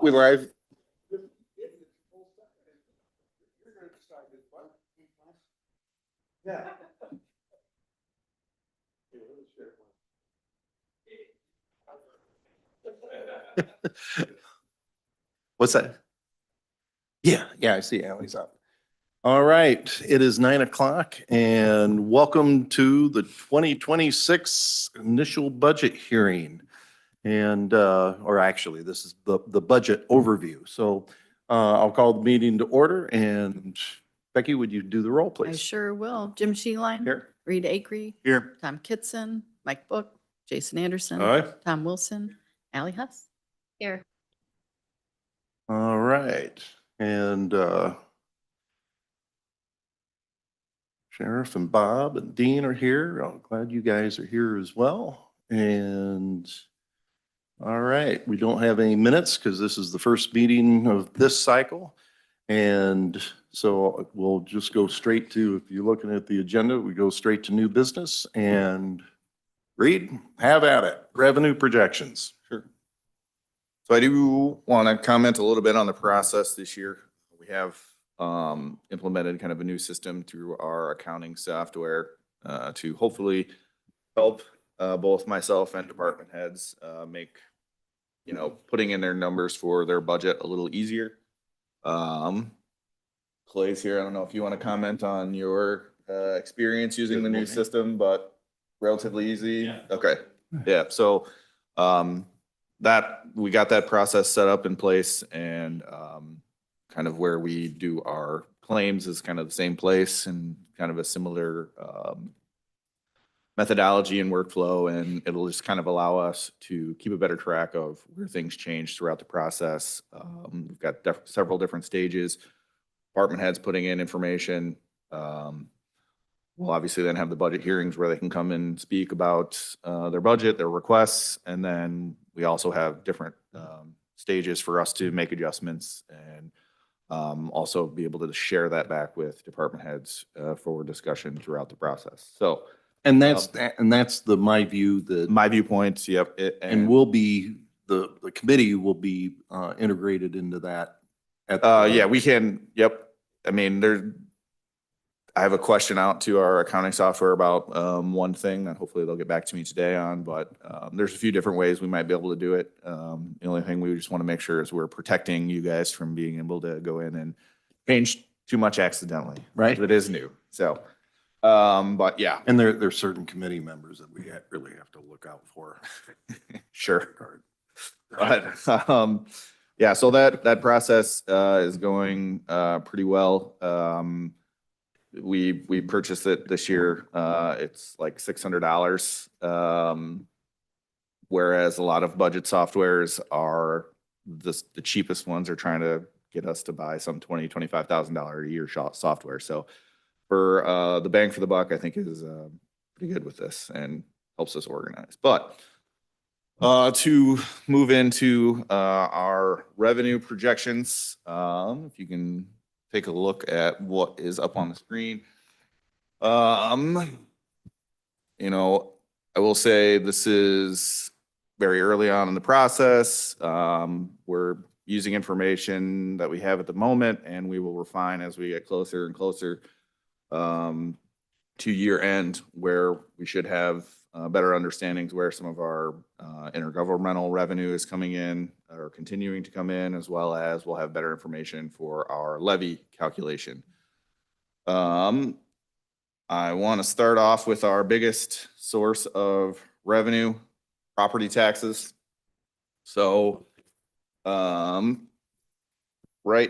We live. Yeah. What's that? Yeah, I see Ally's up. All right, it is 9 o'clock and welcome to the 2026 initial budget hearing. And, or actually, this is the budget overview. So I'll call the meeting to order, and Becky, would you do the roll, I please? sure will. Jim Sheeline. Here. Rita Acree. Here. Tom Kitson. Mike Book. Jason Anderson. Aye. Tom Wilson. Ally Huss. Here. All right, and Sheriff and Bob and Dean are here. I'm glad you guys are here as well. And all right, we don't have any minutes because this is the first meeting of this cycle. And so we'll just go straight to, if you're looking at the agenda, we go straight to new business and Reed, have at it. Revenue projections. Sure. So I do want to comment a little bit on the process this year. We have implemented kind of a new system through our accounting software to hopefully help both myself and department heads make, putting in their numbers for their budget a little easier. Clay's here. I don't know if you want to comment on your experience using the new system, but relatively easy. Yeah. Okay. Yeah. So that we got that process set up in place, and kind of where we do our claims is kind of the same place and kind of a similar methodology and workflow, and it'll just kind of allow us to keep a better track of where things change throughout the process. We've got several different stages. Department heads putting in information. We'll obviously then have the budget hearings where they can come and speak about their budget, their requests, and then we also have different stages for us to make adjustments and also be able to share that back with department heads for discussion throughout the process. So, And that's the, my view that. my viewpoints, yep. And will be, the committee will be integrated into that. Yeah, we can, yep. I mean, I have a question out to our accounting software about one thing that hopefully they'll get back to me today on, but there's a few different ways we might be able to do it. The only thing we just want to make sure is we're protecting you guys from being able to go in and change too much accidentally. Right. It is new. So, but yeah. And there's certain committee members that we really have to look out for. Sure. But, yeah, so that process is going pretty well. We purchased it this year. It's like $600. Whereas a lot of budget softwares are the cheapest ones are trying to get us to buy some $20,000-$25,000 a year software. So for the bang for the buck, I think is pretty good with this and helps us organize. But to move into our revenue projections, if you can take a look at what is up on the screen. I will say this is very early on in the process. We're using information that we have at the moment, and we will refine as we get closer and closer to year end, where we should have better understandings where some of our intergovernmental revenue is coming in or continuing to come in, as well as we'll have better information for our levy calculation. I want to start off with our biggest source of revenue, property taxes. So right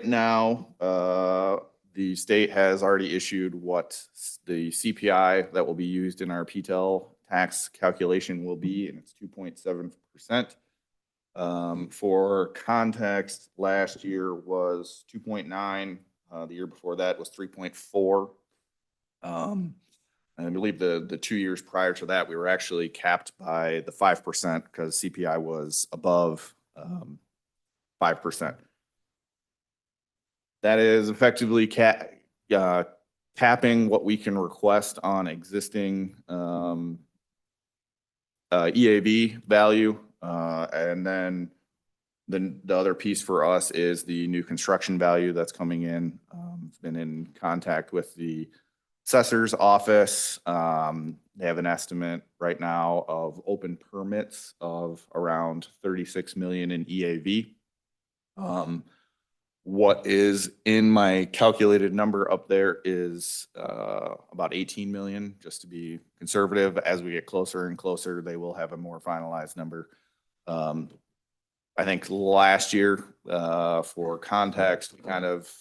now, the state has already issued what the CPI that will be used in our PTEL tax calculation will be, and it's 2.7%. For context, last year was 2.9. The year before that was 3.4. And I believe the 2 years prior to that, we were actually capped by the 5% because CPI was above 5%. That is effectively capping what we can request on existing EAV value. And then, Then the other piece for us is the new construction value that's coming in. Been in contact with the assessor's office. They have an estimate right now of open permits of around 36 million in EAV. What is in my calculated number up there is about 18 million, just to be conservative. As we get closer and closer, they will have a more finalized number. I think last year, for context, we kind of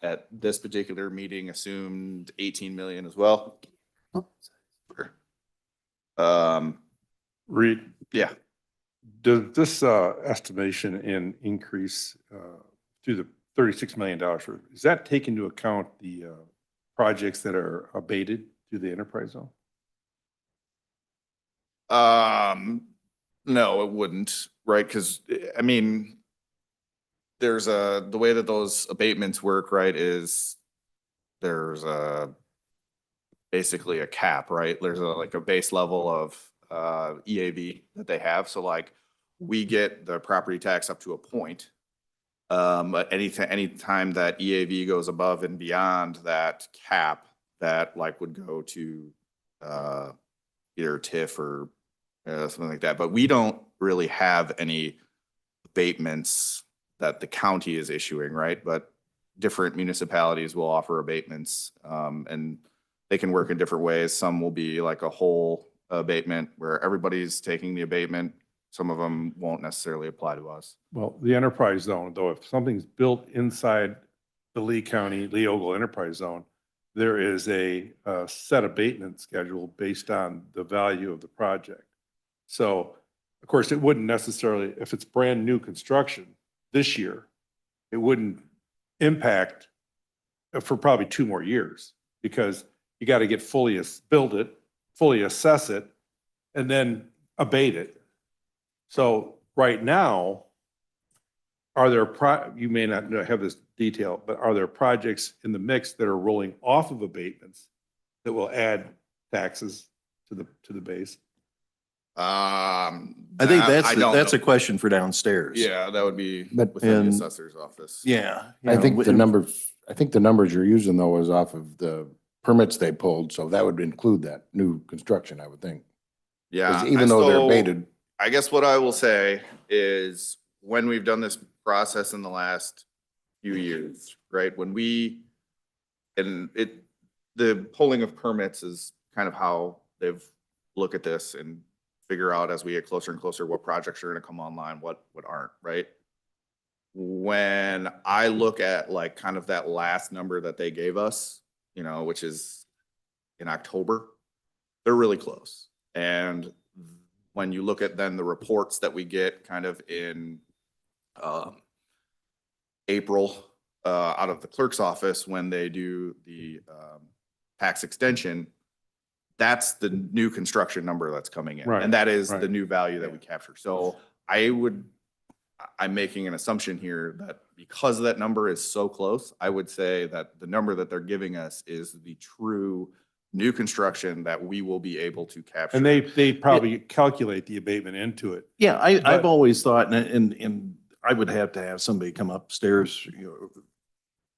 at this particular meeting assumed 18 million as well. Sure. Reed, Yeah. does this estimation and increase to the $36 million, is that take into account the projects that are abated to the enterprise zone? No, it wouldn't, right? Because I mean, there's the way that those abatements work, right, is there's basically a cap, right? There's like a base level of EAV that they have. So like we get the property tax up to a point. But any time that EAV goes above and beyond that cap, that like would go to either TIF or something like that. But we don't really have any abatements that the county is issuing, right? But different municipalities will offer abatements, and they can work in different ways. Some will be like a whole abatement where everybody's taking the abatement. Some of them won't necessarily apply to us. Well, the enterprise zone, though, if something's built inside the Lee County, Lee Ogle Enterprise Zone, there is a set abatement schedule based on the value of the project. So, of course, it wouldn't necessarily, if it's brand new construction this year, it wouldn't impact for probably 2 more years, because you got to get build it, fully assess it, and then abate it. So right now, you may not have this detail, but are there projects in the mix that are rolling off of abatements that will add taxes to the base? I think that's a question for downstairs. Yeah, that would be But- within the And- assessor's office. Yeah. I think the numbers you're using though is off of the permits they pulled, so that would include that new construction, I would think. Yeah. 'Cause even though they're So, abated, I guess what I will say is when we've done this process in the last few years, right? The pulling of permits is kind of how they've looked at this and figure out as we get closer and closer, what projects are gonna come online, what aren't, right? When I look at like kind of that last number that they gave us, which is in October, they're really close. And when you look at then the reports that we get kind of in April out of the clerk's office, when they do the tax extension, that's the new construction number that's coming in. Right, And that is right. the new value that we capture. So I'm making an assumption here that because that number is so close, I would say that the number that they're giving us is the true new construction that we will be able to capture. And they probably calculate the abatement into it. Yeah, I've But- always thought, and I would have to have somebody come upstairs,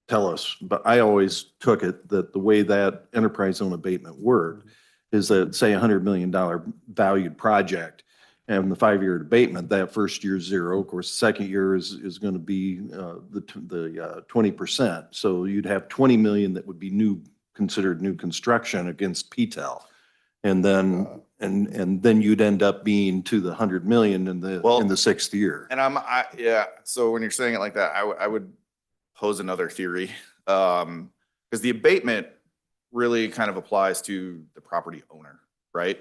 tell us, but I always took it that the way that enterprise zone abatement worked is that, say, $100 million valued project, and the 5-year abatement, that first year is 0. Of course, the second year is going to be the 20%. So you'd have 20 million that would be considered new construction against PTEL. And then, and then you'd end up being to the 100 million in the 6th year. And yeah, so when you're saying it like that, I would pose another theory. Because the abatement really kind of applies to the property owner, right?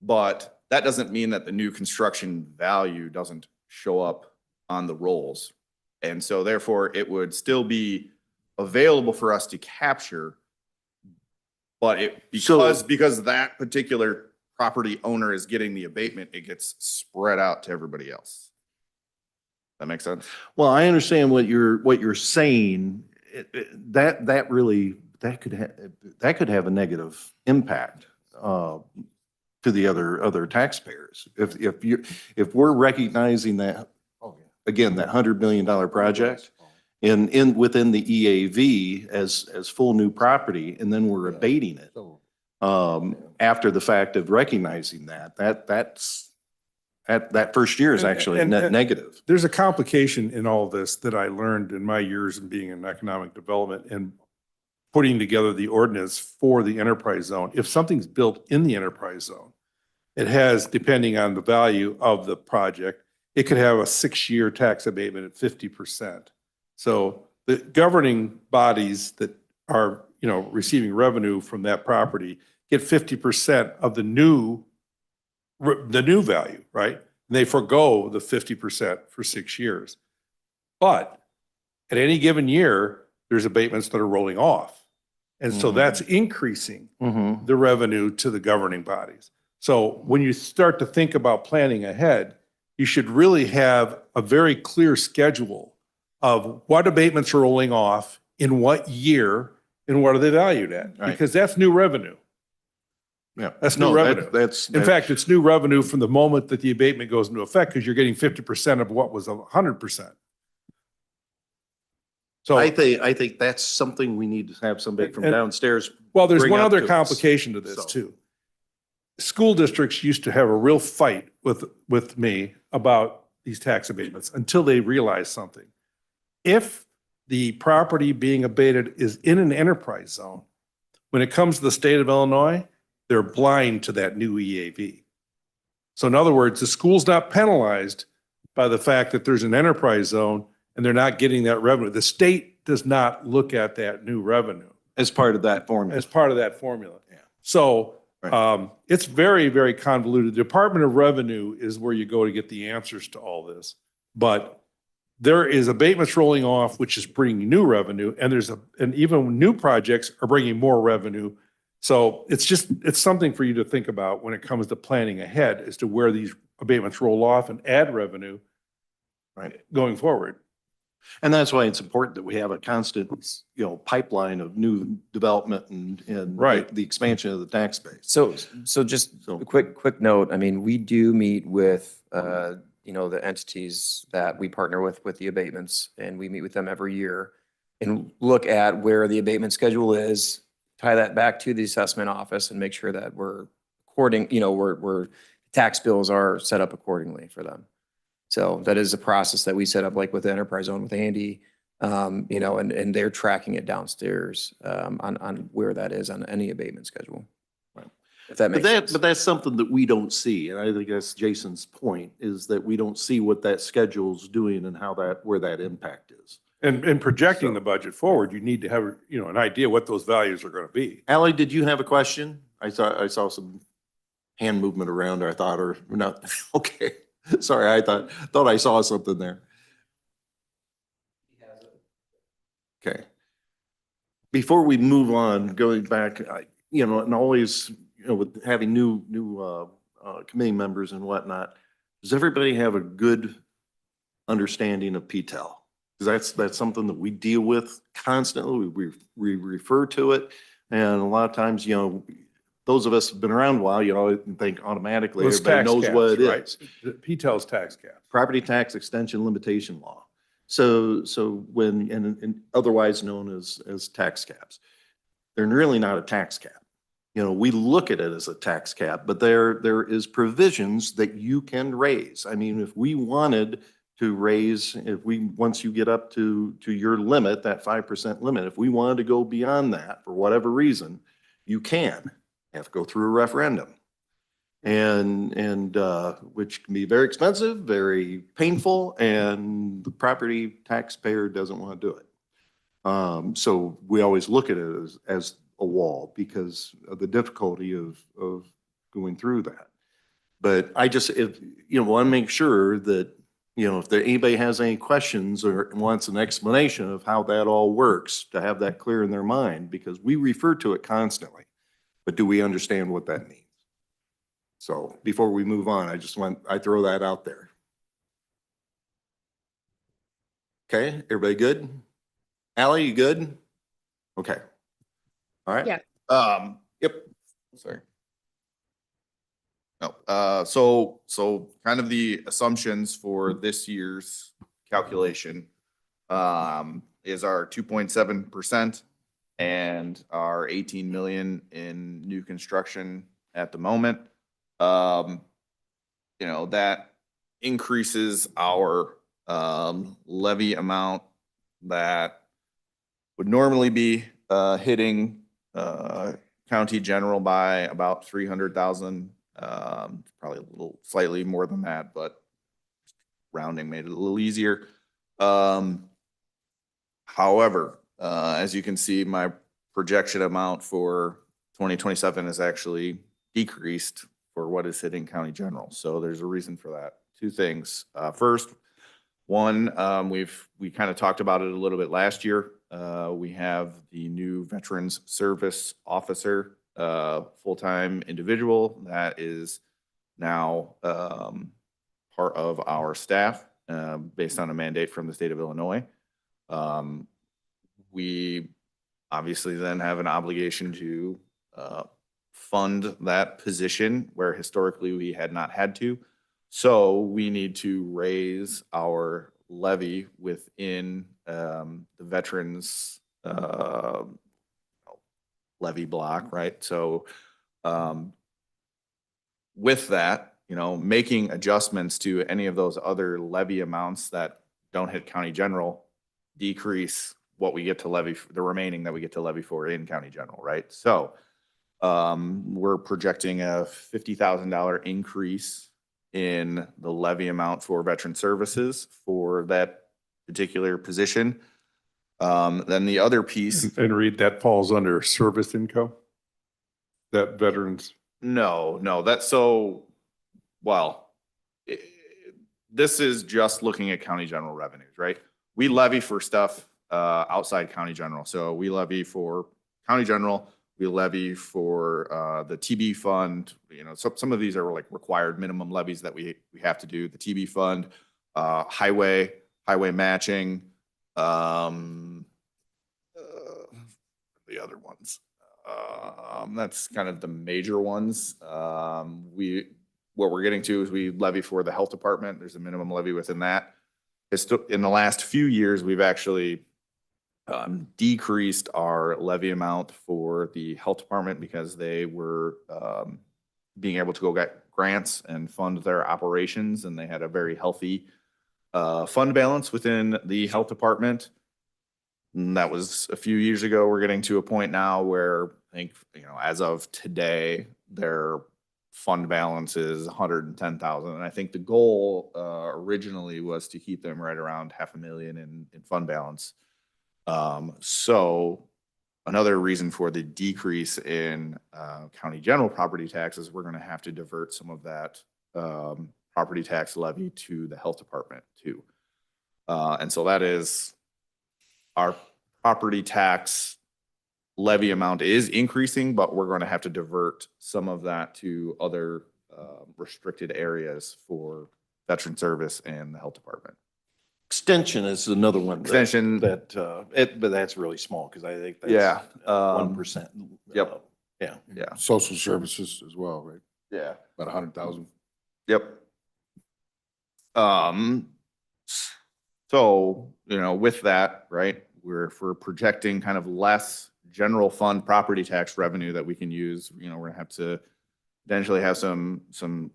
But that doesn't mean that the new construction value doesn't show up on the rolls. And so therefore it would still be available for us to capture. But because that particular property owner is getting the abatement, it gets spread out to everybody else. That makes sense? Well, I understand what you're saying. That could have a negative impact to the other taxpayers. If we're recognizing that, again, that $100 million project within the EAV as full new property, and then we're abating it after the fact of recognizing that first year is actually And- net and- negative. There's a complication in all this that I learned in my years in being in economic development and putting together the ordinance for the enterprise zone. If something's built in the enterprise zone, it has, depending on the value of the project, it could have a 6-year tax abatement at 50%. So the governing bodies that are, receiving revenue from that property get 50% of the new value, right? And they forego the 50% for 6 years. But at any given year, there's abatements that are rolling off. And so Mhm. that's increasing Mhm. the revenue to the governing bodies. So when you start to think about planning ahead, you should really have a very clear schedule of what abatements are rolling off in what year and what are they valued at? Right. Because that's new revenue. Yeah. That's new No, revenue. That's. In fact, it's new revenue from the moment that the abatement goes into effect because you're getting 50% of what was 100%. So, I think that's something we need to have somebody from And- downstairs. well, there's bring one up other to us. complication to this So- too. School districts used to have a real fight with me about these tax abatements until they realized something. If the property being abated is in an enterprise zone, when it comes to the state of Illinois, they're blind to that new EAV. So in other words, the school's not penalized by the fact that there's an enterprise zone and they're not getting that revenue. The state does not look at that new revenue As part of that formula. as part of that formula. Yeah. So Right. it's very, very convoluted. The Department of Revenue is where you go to get the answers to all this. But there is abatements rolling off, which is bringing new revenue, and and even new projects are bringing more revenue. So it's something for you to think about when it comes to planning ahead as to where these abatements roll off and add revenue Right. going forward. And that's why it's important that we have a constant, pipeline of new development and Right. the expansion of the tax base. So just So- a quick note. I mean, we do meet with, the entities that we partner with the abatements, and we meet with them every year and look at where the abatement schedule is, tie that back to the assessment office and make sure that we're we're tax bills are set up accordingly for them. So that is a process that we set up, like with the enterprise zone with Andy, and they're tracking it downstairs, on where that is on any abatement schedule. Right. If that makes sense. But that's something that we don't see. And I think that's Jason's point, is that we don't see what that schedule's doing and where that impact is. And projecting So- the budget forward, you need to have, an idea what those values are going to be. Ally, did you have a question? I saw some hand movement around, I thought, or not. Okay. Sorry, I thought I saw something there. Okay. Before we move on, going back, and always, with having new committee members and whatnot, does everybody have a good understanding of PTEL? Because that's something that we deal with constantly. We refer to it. And a lot of times, those of us who've been around a while, think automatically Those everybody tax knows what it caps, is. right? The PTEL's tax cap. Property tax extension limitation law. So when, and otherwise known as tax caps, they're really not a tax cap. We look at it as a tax cap, but there is provisions that you can raise. I mean, if we wanted to raise, once you get up to your limit, that 5% limit, if we wanted to go beyond that for whatever reason, you can. You have to go through a referendum. And which can be very expensive, very painful, and the property taxpayer doesn't want to do it. So we always look at it as a wall because of the difficulty of going through that. But I just, want to make sure that, if anybody has any questions or wants an explanation of how that all works, to have that clear in their mind, because we refer to it constantly. But do we understand what that means? So before we move on, I throw that out there. Okay, everybody good? Ally, you good? Okay. All right. Yeah. Yep. Sorry. No, so kind of the assumptions for this year's calculation, is our 2.7% and our 18 million in new construction at the moment. You know, that increases our, levy amount that would normally be, hitting, county general by about 300,000. Probably a little slightly more than that, but rounding made it a little easier. However, as you can see, my projection amount for 2027 is actually decreased for what is hitting county general. So there's a reason for that. Two things. First, one, we kind of talked about it a little bit last year. We have the new Veterans Service Officer, full-time individual that is now part of our staff, based on a mandate from the state of Illinois. We obviously then have an obligation to fund that position where historically we had not had to. So we need to raise our levy within the veterans levy block, right? So with that, you know, making adjustments to any of those other levy amounts that don't hit county general decrease what we get to levy, the remaining that we get to levy for in county general, right? So we're projecting a $50,000 increase in the levy amount for veteran services for that particular position. Then the other piece, And Reed, that falls under service income? That veterans, no, that's so, well, this is just looking at county general revenues, right? We levy for stuff outside county general. So we levy for county general, we levy for the TB fund. You know, some of these are like required minimum levies that we have to do. The TB fund, highway matching, the other ones. That's kind of the major ones. What we're getting to is we levy for the health department. There's a minimum levy within that. It's still, in the last few years, we've actually decreased our levy amount for the health department because they were being able to go get grants and fund their operations, and they had a very healthy fund balance within the health department. And that was a few years ago. We're getting to a point now where I think, you know, as of today, their fund balance is 110,000. And I think the goal originally was to keep them right around $500,000 in fund balance. So another reason for the decrease in county general property taxes, we're going to have to divert some of that property tax levy to the health department too. And so that is our property tax levy amount is increasing, but we're going to have to divert some of that to other restricted areas for veteran service and the health department. Extension is another one. Extension. But that's really small because I think that's. Yeah, 1%. Yep. Yeah. Yeah. Social services as well, right? Yeah. About 100,000. Yep. So, you know, with that, right, if we're projecting kind of less general fund property tax revenue that we can use, you know, we're gonna have to potentially have some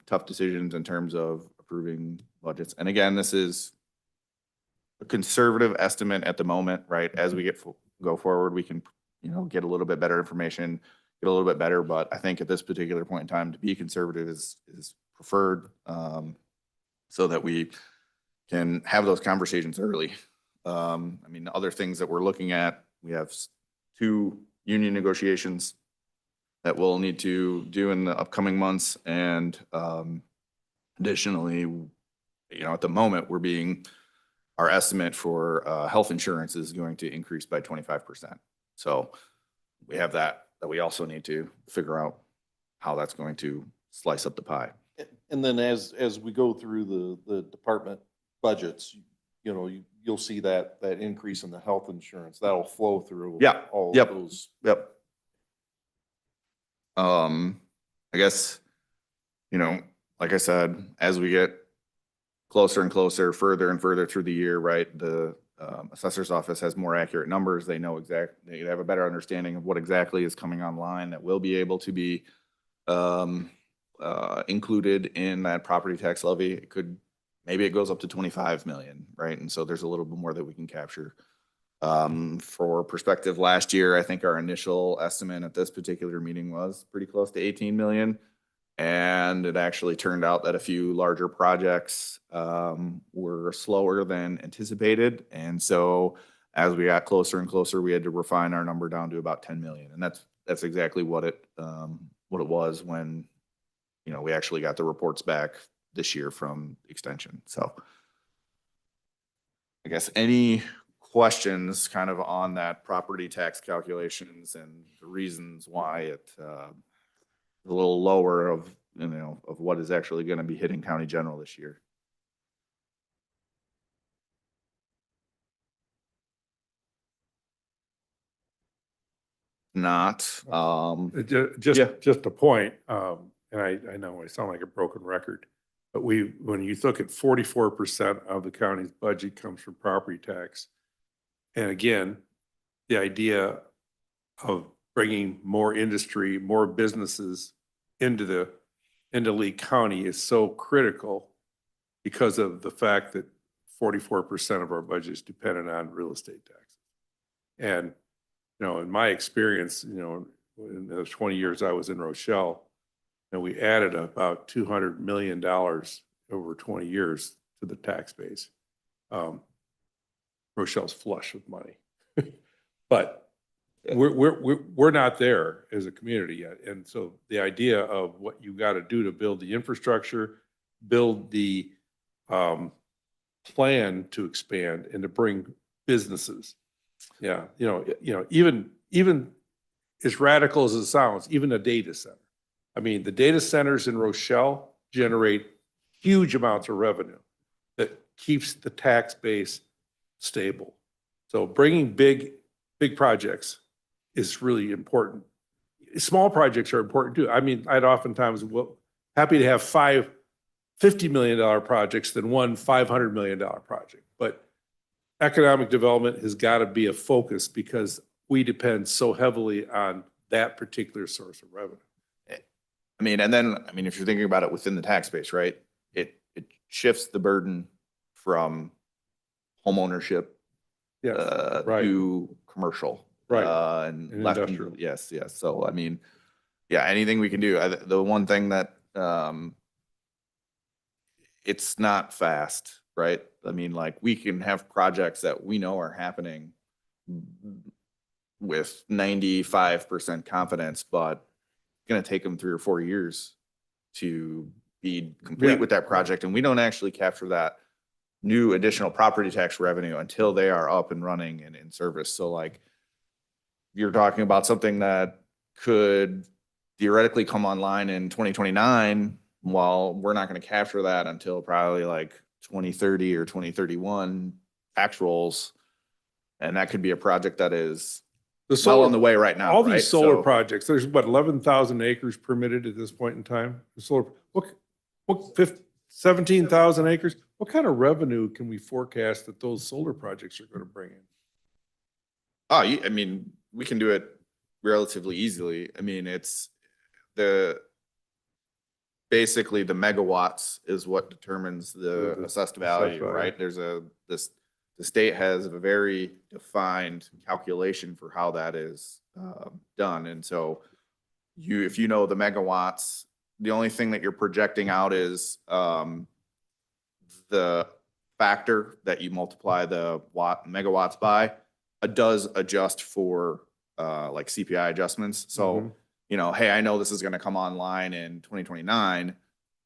tough decisions in terms of approving budgets. And again, this is a conservative estimate at the moment, right? As we go forward, we can, you know, get a little bit better information, get a little bit better, but I think at this particular point in time, to be conservative is preferred, so that we can have those conversations early. I mean, other things that we're looking at, we have 2 union negotiations that we'll need to do in the upcoming months. And additionally, you know, at the moment, our estimate for health insurance is going to increase by 25%. So we have that we also need to figure out how that's going to slice up the pie. And then as we go through the department budgets, you know, you'll see that increase in the health insurance, that'll flow through. Yeah, all yep. those. Yep. I guess, you know, like I said, as we get closer and closer, further and further through the year, right? The assessor's office has more accurate numbers. They know they have a better understanding of what exactly is coming online that will be able to be included in that property tax levy. It could, maybe it goes up to 25 million, right? And so there's a little bit more that we can capture. For perspective, last year, I think our initial estimate at this particular meeting was pretty close to 18 million. And it actually turned out that a few larger projects were slower than anticipated. And so as we got closer and closer, we had to refine our number down to about 10 million. And that's exactly what it was when, you know, we actually got the reports back this year from Extension. So I guess any questions kind of on that property tax calculations and the reasons why it a little lower of, you know, of what is actually going to be hitting county general this year. Not, Yeah. Just a point, and I know I sound like a broken record, but when you look at 44% of the county's budget comes from property tax. And again, the idea of bringing more industry, more businesses into Lee County is so critical because of the fact that 44% of our budget is dependent on real estate taxes. And, you know, in my experience, you know, in the 20 years I was in Rochelle, and we added about $200 million over 20 years to the tax base. Rochelle's flush with money, but we're not there as a community yet. And so the idea of what you got to do to build the infrastructure, build the plan to expand and to bring businesses. Yeah, you know, even as radical as it sounds, even a data center. I mean, the data centers in Rochelle generate huge amounts of revenue that keeps the tax base stable. So bringing big projects is really important. Small projects are important too. I mean, I'd oftentimes happy to have $50 million projects than one $500 million project. But economic development has got to be a focus because we depend so heavily on that particular source of revenue. I mean, and then, I mean, if you're thinking about it within the tax base, right? It shifts the burden from home ownership Right. to commercial. Right. And And left industrial. Yes. So, I mean, yeah, anything we can do. The one thing that it's not fast, right? I mean, like we can have projects that we know are happening with 95% confidence, but it's going to take them 3 or 4 years to be complete Yeah. with that project. And we don't actually capture that new additional property tax revenue until they are up and running and in service. So like you're talking about something that could theoretically come online in 2029, while we're not going to capture that until probably like 2030 or 2031 tax rolls. And that could be a project that is well on the way right now. All right? these solar So- projects, there's what, 11,000 acres permitted at this point in time? The solar, what 17,000 acres? What kind of revenue can we forecast that those solar projects are going to bring in? Oh, I mean, we can do it relatively easily. I mean, it's basically the megawatts is what determines the The assessed value, value. right? The state has a very defined calculation for how that is done. And so if you know the megawatts, the only thing that you're projecting out is the factor that you multiply the megawatts by. It does adjust for like CPI adjustments. So, Mhm. you know, hey, I know this is going to come online in 2029.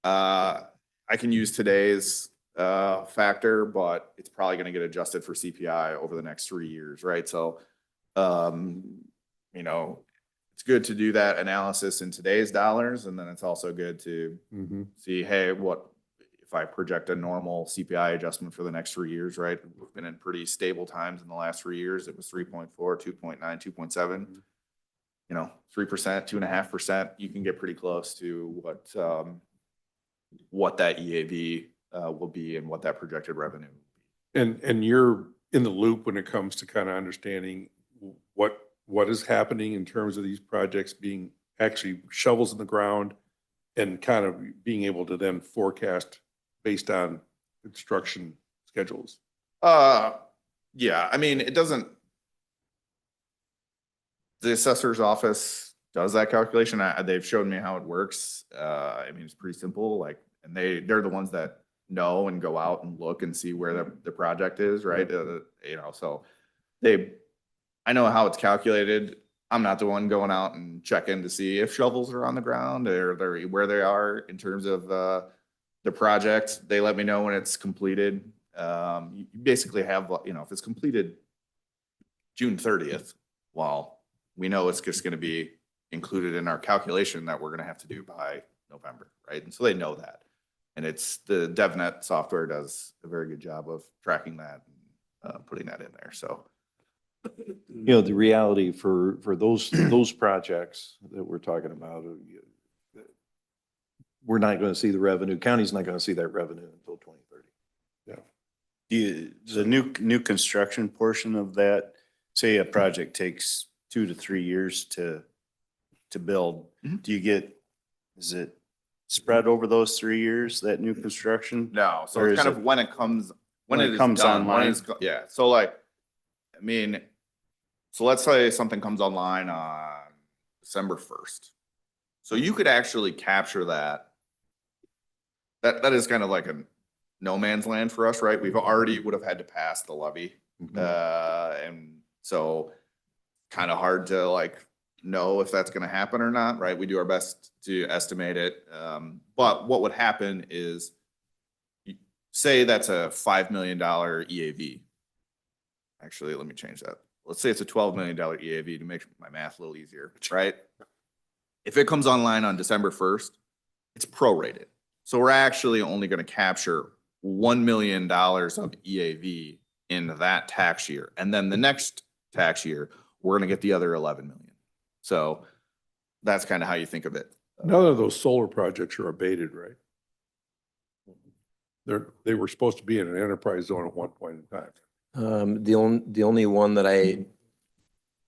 I can use today's factor, but it's probably going to get adjusted for CPI over the next 3 years, right? So, you know, it's good to do that analysis in today's dollars, and then it's also good to Mhm. see, hey, what if I project a normal CPI adjustment for the next 3 years, right? We've been in pretty stable times in the last 3 years. It was 3.4, 2.9, 2.7. You know, 3%, 2.5%, you can get pretty close to what that EAV will be and what that projected revenue. And you're in the loop when it comes to kind of understanding what is happening in terms of these projects being actually shovels in the ground and kind of being able to then forecast based on construction schedules. Yeah, I mean, it doesn't. The assessor's office does that calculation. They've showed me how it works. I mean, it's pretty simple, like, and they're the ones that know and go out and look and see where the project is, right? You know, so I know how it's calculated. I'm not the one going out and checking to see if shovels are on the ground or where they are in terms of the project. They let me know when it's completed. You basically have, you know, if it's completed June 30th, well, we know it's just going to be included in our calculation that we're going to have to do by November, right? And so they know that. And it's the DevNet software does a very good job of tracking that and putting that in there. So, You know, the reality for those projects that we're talking about, we're not going to see the revenue. County's not going to see that revenue until 2030. The new construction portion of that, say a project takes 2 to 3 years to build, Mhm. do you get, is it spread over those 3 years, that new construction? no, so Or it's is kind of it- when it comes, when when it it is comes done, when online? it's yeah. So like, I mean, so let's say something comes online on December 1st. So you could actually capture that. That is kind of like a no man's land for us, right? We've already would have had to pass the levy. And so kind of hard to like know if that's going to happen or not, right? We do our best to estimate it. But what would happen is, say that's a $5 million EAV. Actually, let me change that. Let's say it's a $12 million EAV to make my math a little easier, right? If it comes online on December 1st, it's prorated. So we're actually only going to capture $1 million of EAV in that tax year. And then the next tax year, we're going to get the other 11 million. So that's kind of how you think of it. None of those solar projects are abated, right? They were supposed to be in an enterprise zone at one point in time. The only one that I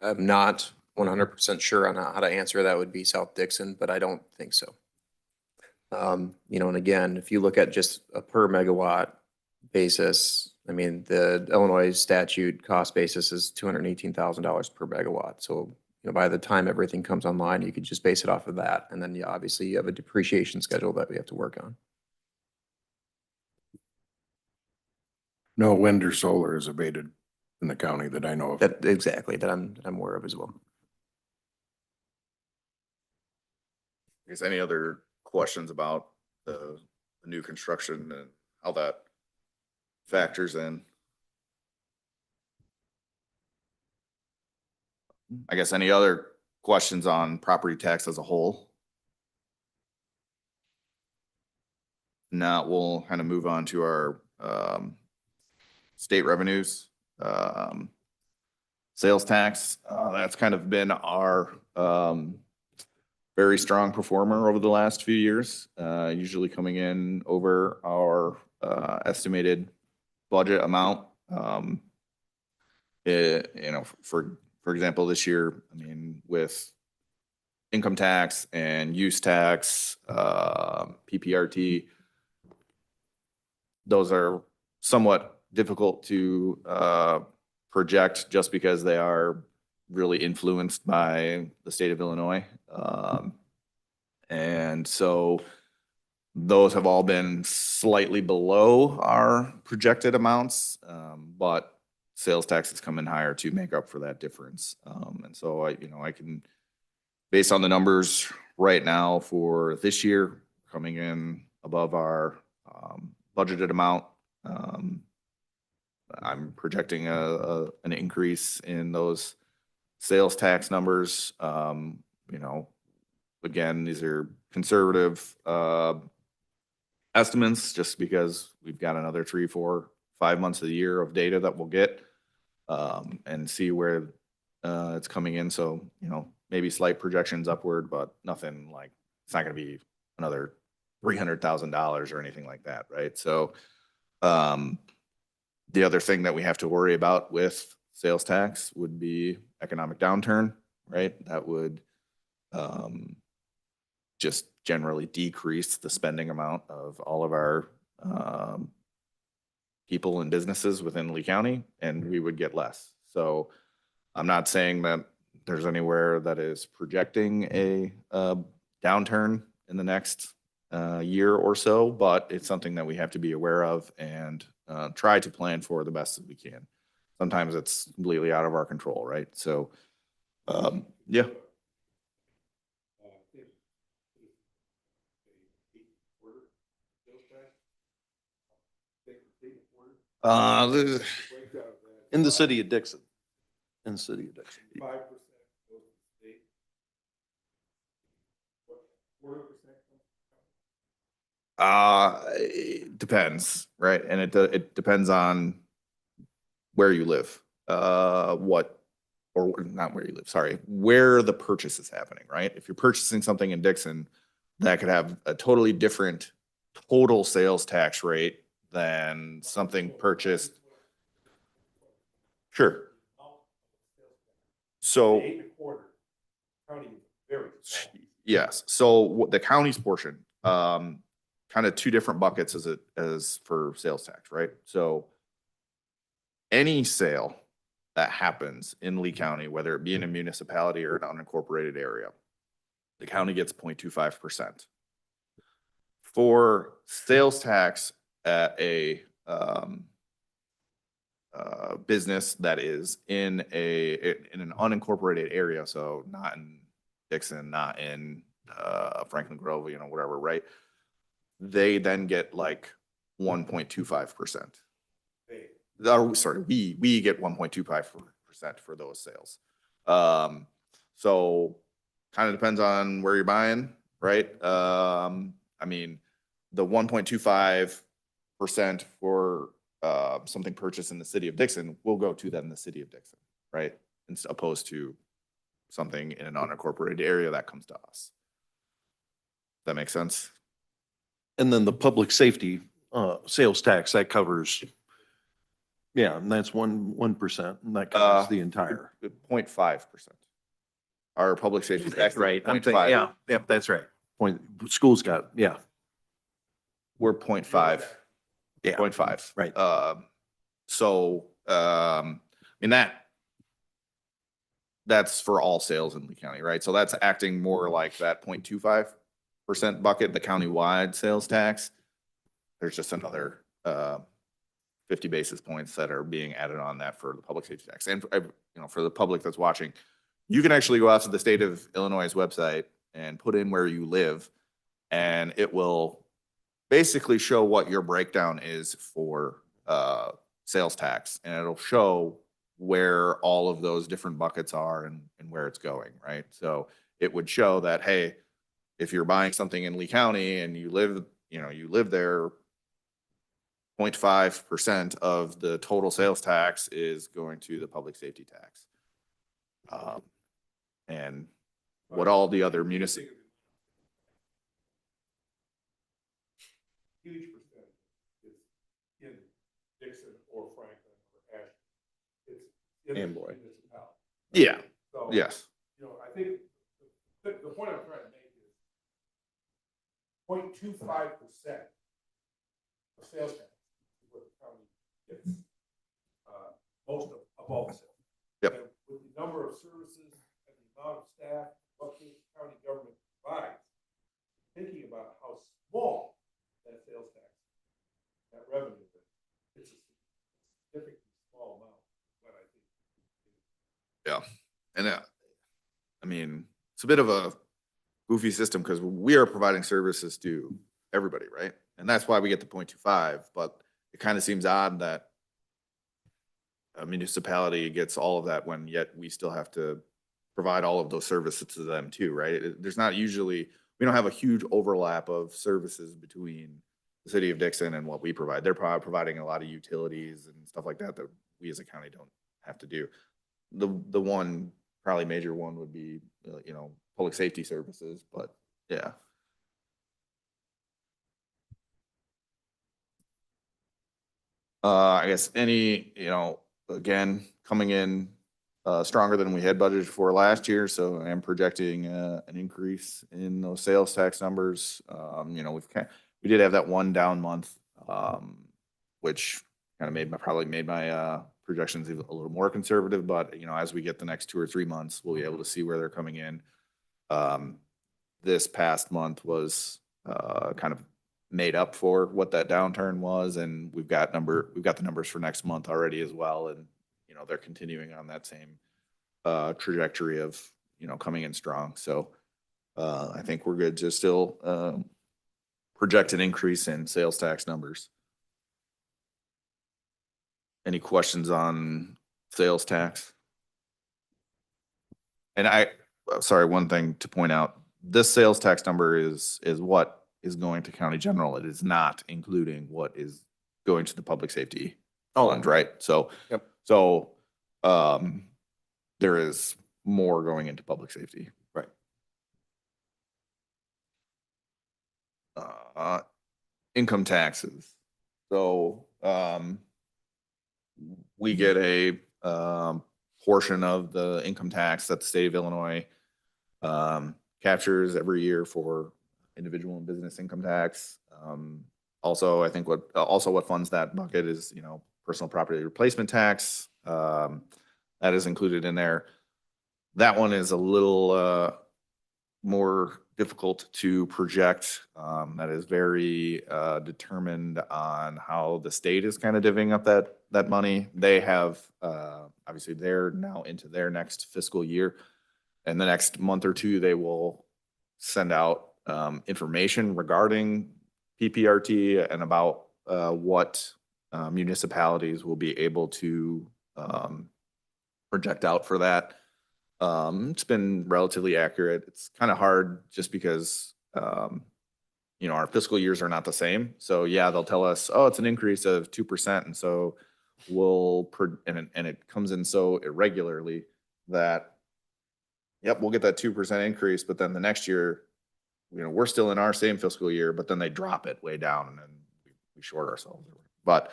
am not 100% sure on how to answer that would be South Dixon, but I don't think so. You know, and again, if you look at just a per megawatt basis, I mean, the Illinois statute cost basis is $218,000 per megawatt. So, you know, by the time everything comes online, you could just base it off of that. And then obviously you have a depreciation schedule that we have to work on. No wind or solar is abated in the county that I know of. That exactly, that I'm aware of as well. Is any other questions about the new construction and how that factors in? I guess any other questions on property tax as a whole? Now we'll kind of move on to our state revenues. Sales tax, that's kind of been our very strong performer over the last few years, usually coming in over our estimated budget amount. You know, for example, this year, I mean, with income tax and use tax, PPRT, those are somewhat difficult to project just because they are really influenced by the state of Illinois. And so those have all been slightly below our projected amounts, but sales taxes come in higher to make up for that difference. And so I can, based on the numbers right now for this year, coming in above our budgeted amount. I'm projecting an increase in those sales tax numbers. You know, again, these are conservative estimates just because we've got another 3, 4, 5 months of the year of data that we'll get and see where it's coming in. So, you know, maybe slight projections upward, but nothing like, it's not going to be another $300,000 or anything like that, right? So, the other thing that we have to worry about with sales tax would be economic downturn, right? That would, just generally decrease the spending amount of all of our, people and businesses within Lee County, and we would get less. So I'm not saying that there's anywhere that is projecting a downturn in the next year or so, but it's something that we have to be aware of and try to plan for the best that we can. Sometimes it's completely out of our control, right? So, yeah. This- In the city of Dixon. In the city of Dixon. It depends, right? And it depends on where you live, or not where you live, sorry, where the purchase is happening, right? If you're purchasing something in Dixon, that could have a totally different total sales tax rate than something purchased. Sure. So. Yes, so the county's portion, kind of two different buckets as for sales tax, right? So any sale that happens in Lee County, whether it be in a municipality or an unincorporated area, the county gets 0.25%. For sales tax at a business that is in an unincorporated area, so not in Dixon, not in Franklin Grove, whatever, right? They then get like 1.25%. Sorry, we get 1.25% for those sales. So kind of depends on where you're buying, right? I mean, the 1.25% for something purchased in the city of Dixon will go to then the city of Dixon, right? As opposed to something in an unincorporated area that comes to us. That makes sense? And then the public safety sales tax, that covers, yeah, and that's 1%, and that covers the entire. 0.5%. Our public safety tax. Right, I'm 0.5. thinking, yeah, yep, that's right. School's got, yeah, We're 0.5. yeah. 0.5. Right. So, in that's for all sales in Lee County, right? So that's acting more like that 0.25% bucket, the countywide sales tax. There's just another 50 basis points that are being added on that for the public safety tax. And for the public that's watching, you can actually go out to the state of Illinois' website and put in where you live, and it will basically show what your breakdown is for sales tax, and it'll show where all of those different buckets are and where it's going, right? So it would show that, hey, if you're buying something in Lee County and you live there, 0.5% of the total sales tax is going to the public safety tax. And what all the other municipal. Huge percentage is in Dixon or Franklin or Ashland. It's in the Amboy. municipality. Yeah, So, yes. I think the point I'm trying to make is 0.25% of sales tax is what the county gets, most of all the sales. Yep. And with the number of services and the amount of staff, what the county government provides, thinking about how small that sales tax, that revenue, it's a significantly small amount, but I think. Yeah. And I mean, it's a bit of a goofy system because we are providing services to everybody, right? And that's why we get the 0.25, but it kind of seems odd that a municipality gets all of that when yet we still have to provide all of those services to them too, right? There's not usually, we don't have a huge overlap of services between the city of Dixon and what we provide. They're probably providing a lot of utilities and stuff like that that we as a county don't have to do. The one probably major one would be, public safety services, but yeah. I guess again, coming in stronger than we had budgeted for last year, so I am projecting an increase in those sales tax numbers. We did have that one down month, which kind of probably made my projections a little more conservative, but as we get the next 2 or 3 months, we'll be able to see where they're coming in. This past month was kind of made up for what that downturn was, and we've got the numbers for next month already as well, and they're continuing on that same trajectory of coming in strong. So I think we're good to still project an increase in sales tax numbers. Any questions on sales tax? And sorry, one thing to point out, this sales tax number is what is going to county general. It is not including what is going to the public safety fund, right? So, Yep. So, there is more going into public safety. Right. Income taxes. So, we get a portion of the income tax that the state of Illinois captures every year for individual and business income tax. Also, I think what funds that bucket is, personal property replacement tax. That is included in there. That one is a little more difficult to project. That is very determined on how the state is kind of divvying up that money. They have, obviously they're now into their next fiscal year. And the next month or two, they will send out information regarding PPRT and about what municipalities will be able to project out for that. It's been relatively accurate. It's kind of hard just because, our fiscal years are not the same. So yeah, they'll tell us, oh, it's an increase of 2%. And so and it comes in so irregularly that, yep, we'll get that 2% increase, but then the next year, we're still in our same fiscal year, but then they drop it way down and then we short ourselves. But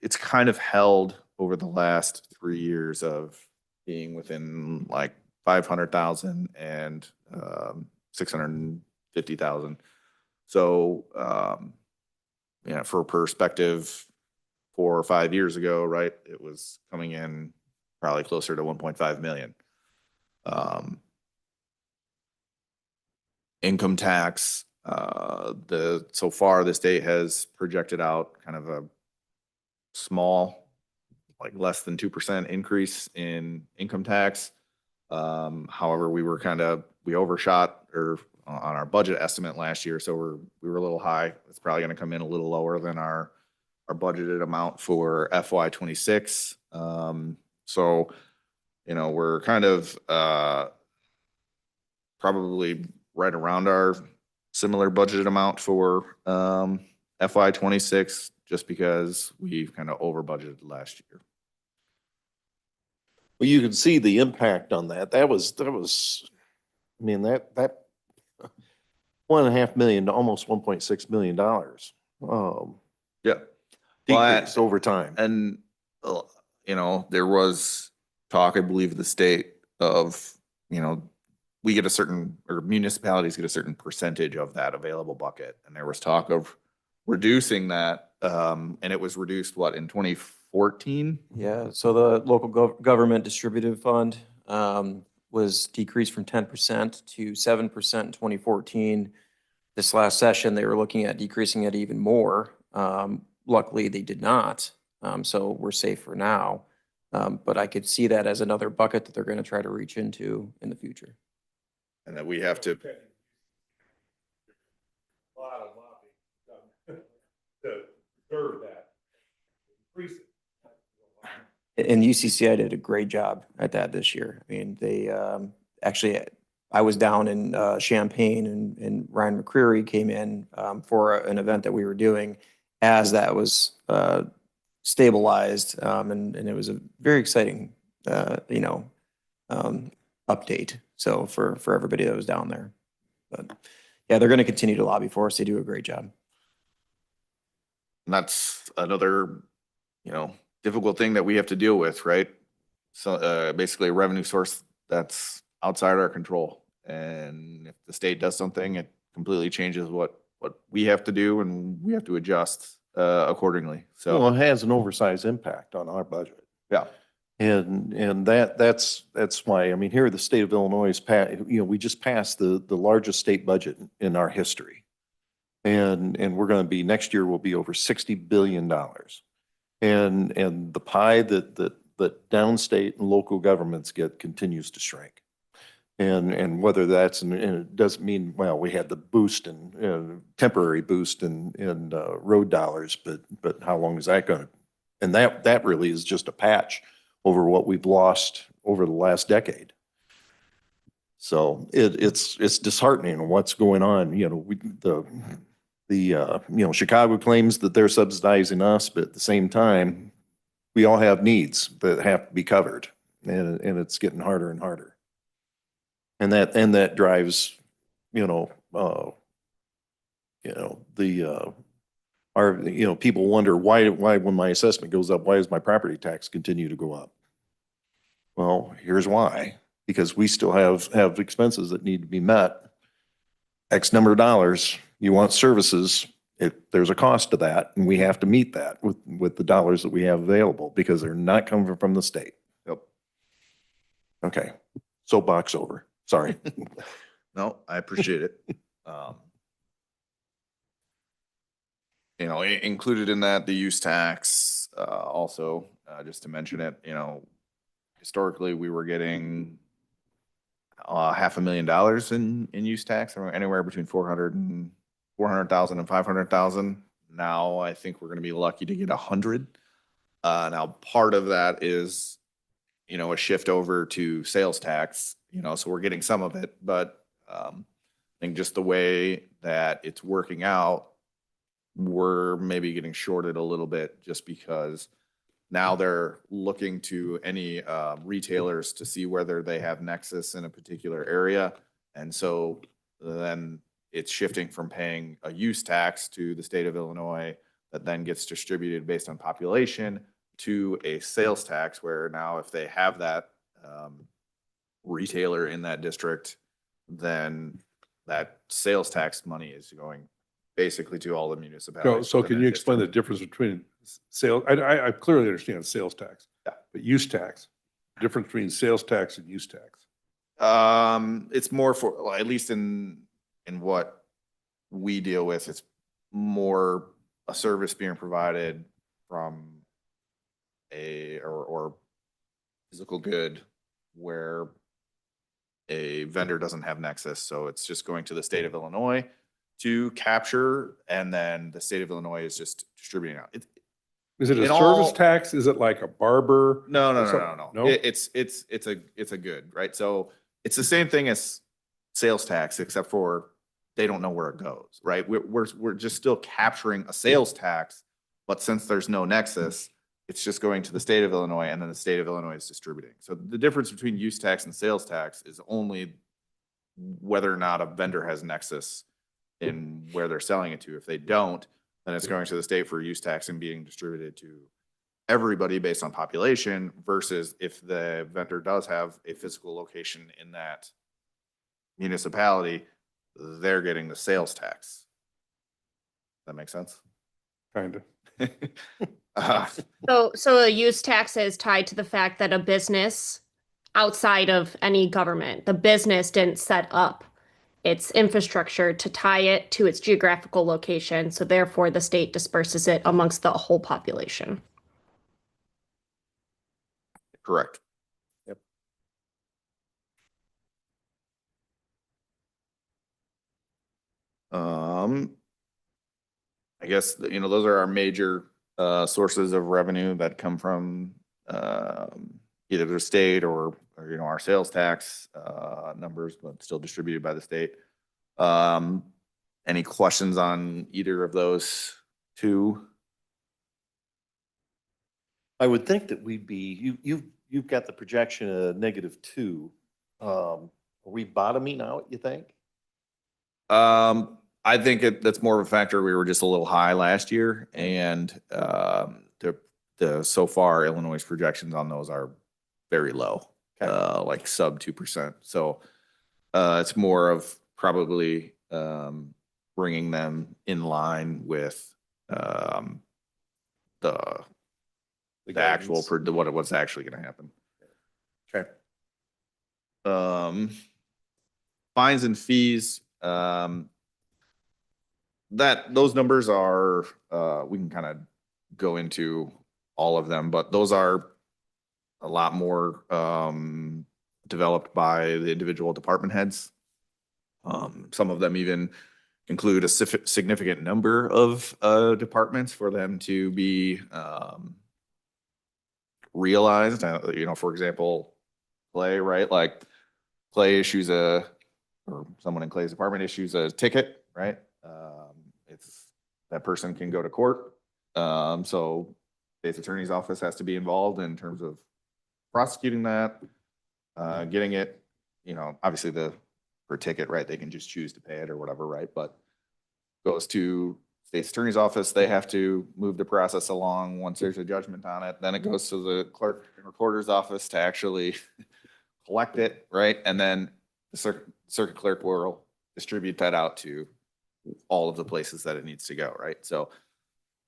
it's kind of held over the last 3 years of being within like 500,000 and 650,000. So, for perspective, 4 or 5 years ago, right, it was coming in probably closer to 1.5 million. Income tax, so far the state has projected out kind of a small, like less than 2% increase in income tax. However, we overshot on our budget estimate last year, so we were a little high. It's probably going to come in a little lower than our budgeted amount for FY26. So, we're kind of probably right around our similar budgeted amount for FY26, just because we've kind of over budgeted last year. Well, you can see the impact on that. That was, that $1.5 million to almost $1.6 million. Yeah. Decrease over time. And, there was talk, I believe, the state of, we get a certain, or municipalities get a certain percentage of that available bucket. And there was talk of reducing that. And it was reduced, in 2014? Yeah, so the local government distributive fund was decreased from 10% to 7% in 2014. This last session, they were looking at decreasing it even more. Luckily, they did not, so we're safe for now. But I could see that as another bucket that they're going to try to reach into in the future. And that we have to. A lot of lobbying to preserve that, increase it. And UCCI did a great job at that this year. I mean, they actually, I was down in Champaign and Ryan McCreary came in for an event that we were doing as that was stabilized. And it was a very exciting, update. So for everybody that was down there. But yeah, they're going to continue to lobby for us. They do a great job. And that's another, difficult thing that we have to deal with, right? So, basically a revenue source that's outside our control. And if the state does something, it completely changes what we have to do, and we have to adjust, accordingly. Well, So, it has an oversized impact on our budget. yeah. And that's why, I mean, here the state of Illinois is we just passed the largest state budget in our history. And we're going to be, next year will be over $60 billion. And the pie that downstate and local governments get continues to shrink. And whether that's, and it doesn't mean, well, we had the boost and temporary boost in road dollars, but how long is that going to? And that really is just a patch over what we've lost over the last decade. So it's disheartening what's going on. Chicago claims that they're subsidizing us, but at the same time, we all have needs that have to be covered, and it's getting harder and harder. And that drives, people wonder why when my assessment goes up, why does my property tax continue to go up? Well, here's why. Because we still have expenses that need to be met. X number of dollars, you want services, there's a cost to that, and we have to meet that with the dollars that we have available because they're not coming from the state. Yep. Okay, soapbox over. Sorry. No, I appreciate it. Included in that, the use tax, also, just to mention it, historically, we were getting $500,000 in use tax, or anywhere between 400,000 and 500,000. Now, I think we're going to be lucky to get 100. Now, part of that is, a shift over to sales tax, so we're getting some of it, but I think just the way that it's working out, we're maybe getting shorted a little bit just because now they're looking to any retailers to see whether they have nexus in a particular area. And so then it's shifting from paying a use tax to the state of Illinois that then gets distributed based on population to a sales tax, where now if they have that retailer in that district, then that sales tax money is going basically to all the municipalities. So within can you that explain the district. difference between sales? I clearly understand sales tax. Yeah. But use tax, difference between sales tax and use tax. It's more for, well, at least in what we deal with, it's more a service being provided from or physical good where a vendor doesn't have nexus. So it's just going to the state of Illinois to capture, and then the state of Illinois is just distributing out. Is it a In service all- tax? Is it like a barber? No, no, or no, something? no, No? no. It's a good, right? So it's the same thing as sales tax, except for they don't know where it goes, right? We're just still capturing a sales tax, but since there's no nexus, it's just going to the state of Illinois, and then the state of Illinois is distributing. So the difference between use tax and sales tax is only whether or not a vendor has nexus in where they're selling it to. If they don't, then it's going to the state for use tax and being distributed to everybody based on population, versus if the vendor does have a physical location in that municipality, they're getting the sales tax. That makes sense? Kind of. So a use tax is tied to the fact that a business outside of any government, the business didn't set up its infrastructure to tie it to its geographical location. So therefore the state disperses it amongst the whole population. Correct. I guess, those are our major sources of revenue that come from either the state or our sales tax numbers, but still distributed by the state. Any questions on either of those two? I would think that we'd be, you've got the projection of -2. Are we bottoming out, you think? I think that's more of a factor. We were just a little high last year and, so far Illinois' projections on those are very low, like sub 2%. So, it's more of probably, bringing them in line with, the actual, what's actually gonna happen. Okay. Fines and fees, those numbers are, we can kind of go into all of them, but those are a lot more, developed by the individual department heads. Some of them even include a significant number of, departments for them to be, realized. For example, Clay, right? Like Clay issues or someone in Clay's department issues a ticket, right? That person can go to court. So state's attorney's office has to be involved in terms of prosecuting that, getting it, obviously per ticket, right? They can just choose to pay it or whatever, right? But goes to state's attorney's office, they have to move the process along once there's a judgment on it. Then it goes to the clerk and recorder's office to actually collect it, right? And then the circuit clerk will distribute that out to all of the places that it needs to go, right? So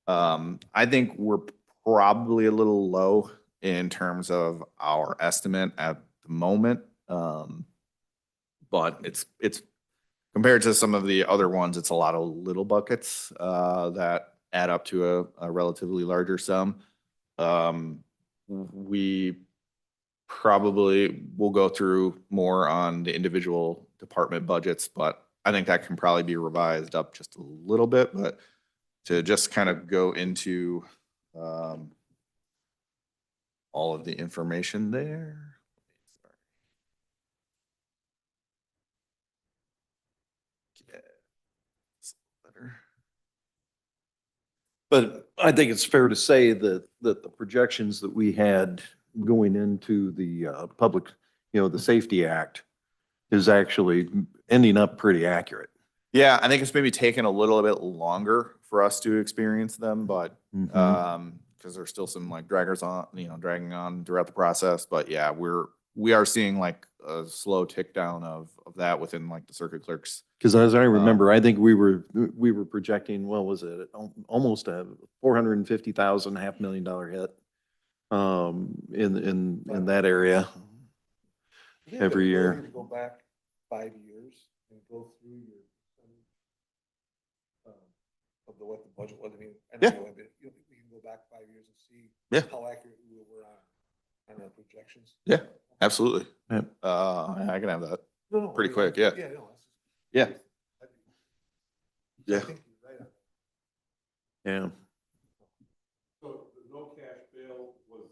I think we're probably a little low in terms of our estimate at the moment. But it's compared to some of the other ones, it's a lot of little buckets that add up to a relatively larger sum. We probably will go through more on the individual department budgets, but I think that can probably be revised up just a little bit. But to just kind of go into all of the information there. But I think it's fair to say that the projections that we had going into the public, the Safety Act is actually ending up pretty accurate. Yeah, I think it's maybe taken a little bit longer for us to experience them, but because there's still some like dragging on throughout the process. But yeah, we are seeing like a slow tick down of that within like the circuit clerks. Because as I remember, I think we were projecting, what was it, almost a $450,000, $500,000 hit in that area every year. Go back 5 years and go through your of what the budget was. I mean, I know we can go back 5 years and see how accurate we were on our projections. Yeah, absolutely. Yep. I can have that No, pretty quick. Yeah. Yeah. No, Yeah. I think you're right on that. Yeah. So the no cash bail was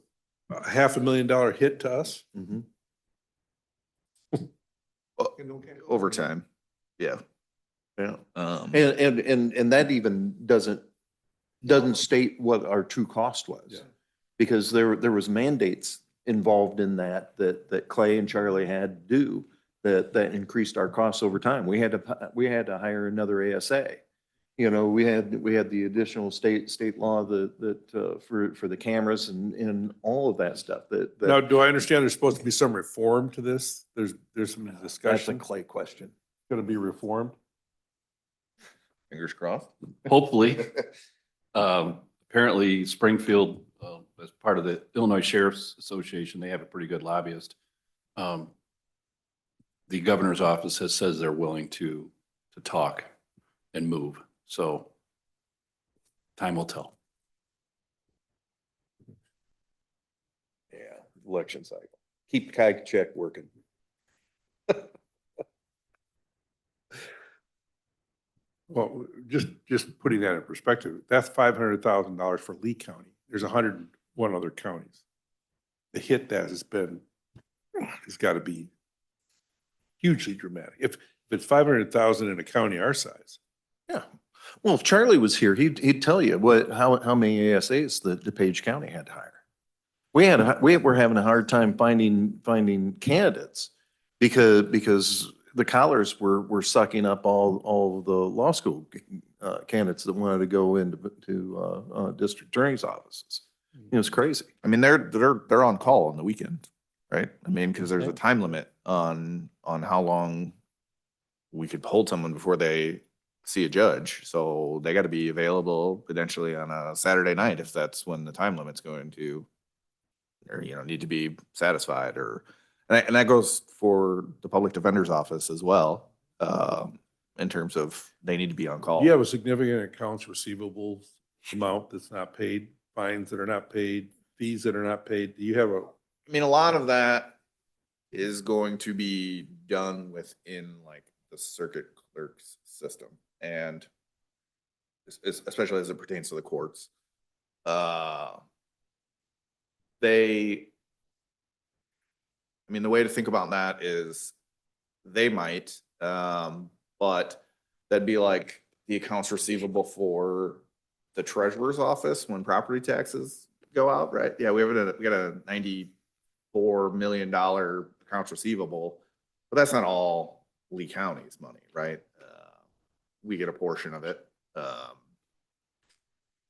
a $500,000 hit to us. Mhm. Over time. Yeah. Yeah. Um, And that even doesn't state what our true cost was. Yeah. Because there was mandates involved in that Clay and Charlie had to do that increased our costs over time. We had to hire another ASA. We had the additional state law that for the cameras and all of that stuff Now, do I understand there's supposed to be some reform to this? There's some that's a discussion Clay question. going to be reformed. Fingers crossed. Hopefully. Apparently Springfield, as part of the Illinois Sheriff's Association, they have a pretty good lobbyist. The governor's office says they're willing to talk and move. So time will tell. Yeah, election cycle. Keep the check working. Well, just putting that in perspective, that's $500,000 for Lee County. There's 101 other counties. The hit that has got to be hugely dramatic. If it's 500,000 in a county our size. Yeah. Well, if Charlie was here, he'd tell you how many ASAs the DuPage County had to hire. We were having a hard time finding candidates because the collars were sucking up all the law school candidates that wanted to go into district attorney's offices. It was crazy. I mean, they're on call on the weekend, right? I mean, because there's a time limit on how long we could hold someone before they see a judge. So they got to be available potentially on a Saturday night if that's when the time limit's going to, or, you know, need to be satisfied, or, and that goes for the public defender's office as well, in terms of they need to be on call. Do you have a significant accounts receivable amount that's not paid, fines that are not paid, fees that are not paid? Do you have a, I mean, a lot of that is going to be done within like the circuit clerk's system, and especially as it pertains to the courts. I mean, the way to think about that is they might, but that'd be like the accounts receivable for the treasurer's office when property taxes go out, right? Yeah, we got a $94 million accounts receivable, but that's not all Lee County's money, right? We get a portion of it.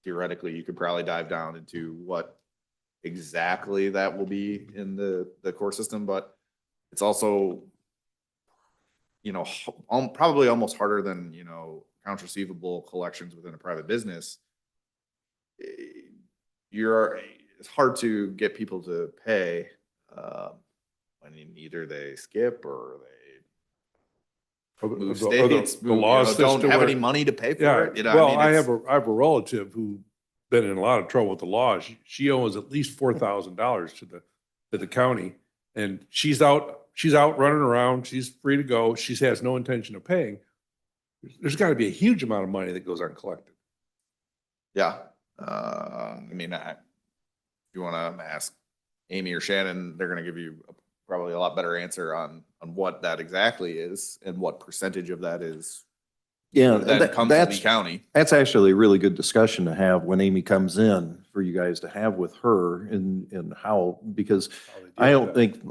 Theoretically, you could probably dive down into what exactly that will be in the core system, but it's also, you know, probably almost harder than, you know, accounts receivable collections within a private business. It's hard to get people to pay when either they skip or they move states, the law don't system have where- any money to pay for yeah, it. You know, well, I mean, I have a relative who been in a lot of trouble with the law. She owes at least $4,000 to the county, and she's out running around. She's free to go. She has no intention of paying. There's got to be a huge amount of money that goes uncollected. yeah. I mean, if you want to ask Amy or Shannon, they're going to give you probably a lot better answer on what that exactly is and what percentage of that is Yeah, that comes to Lee County. That's actually a really good discussion to have when Amy comes in, for you guys to have with her and how, because I don't think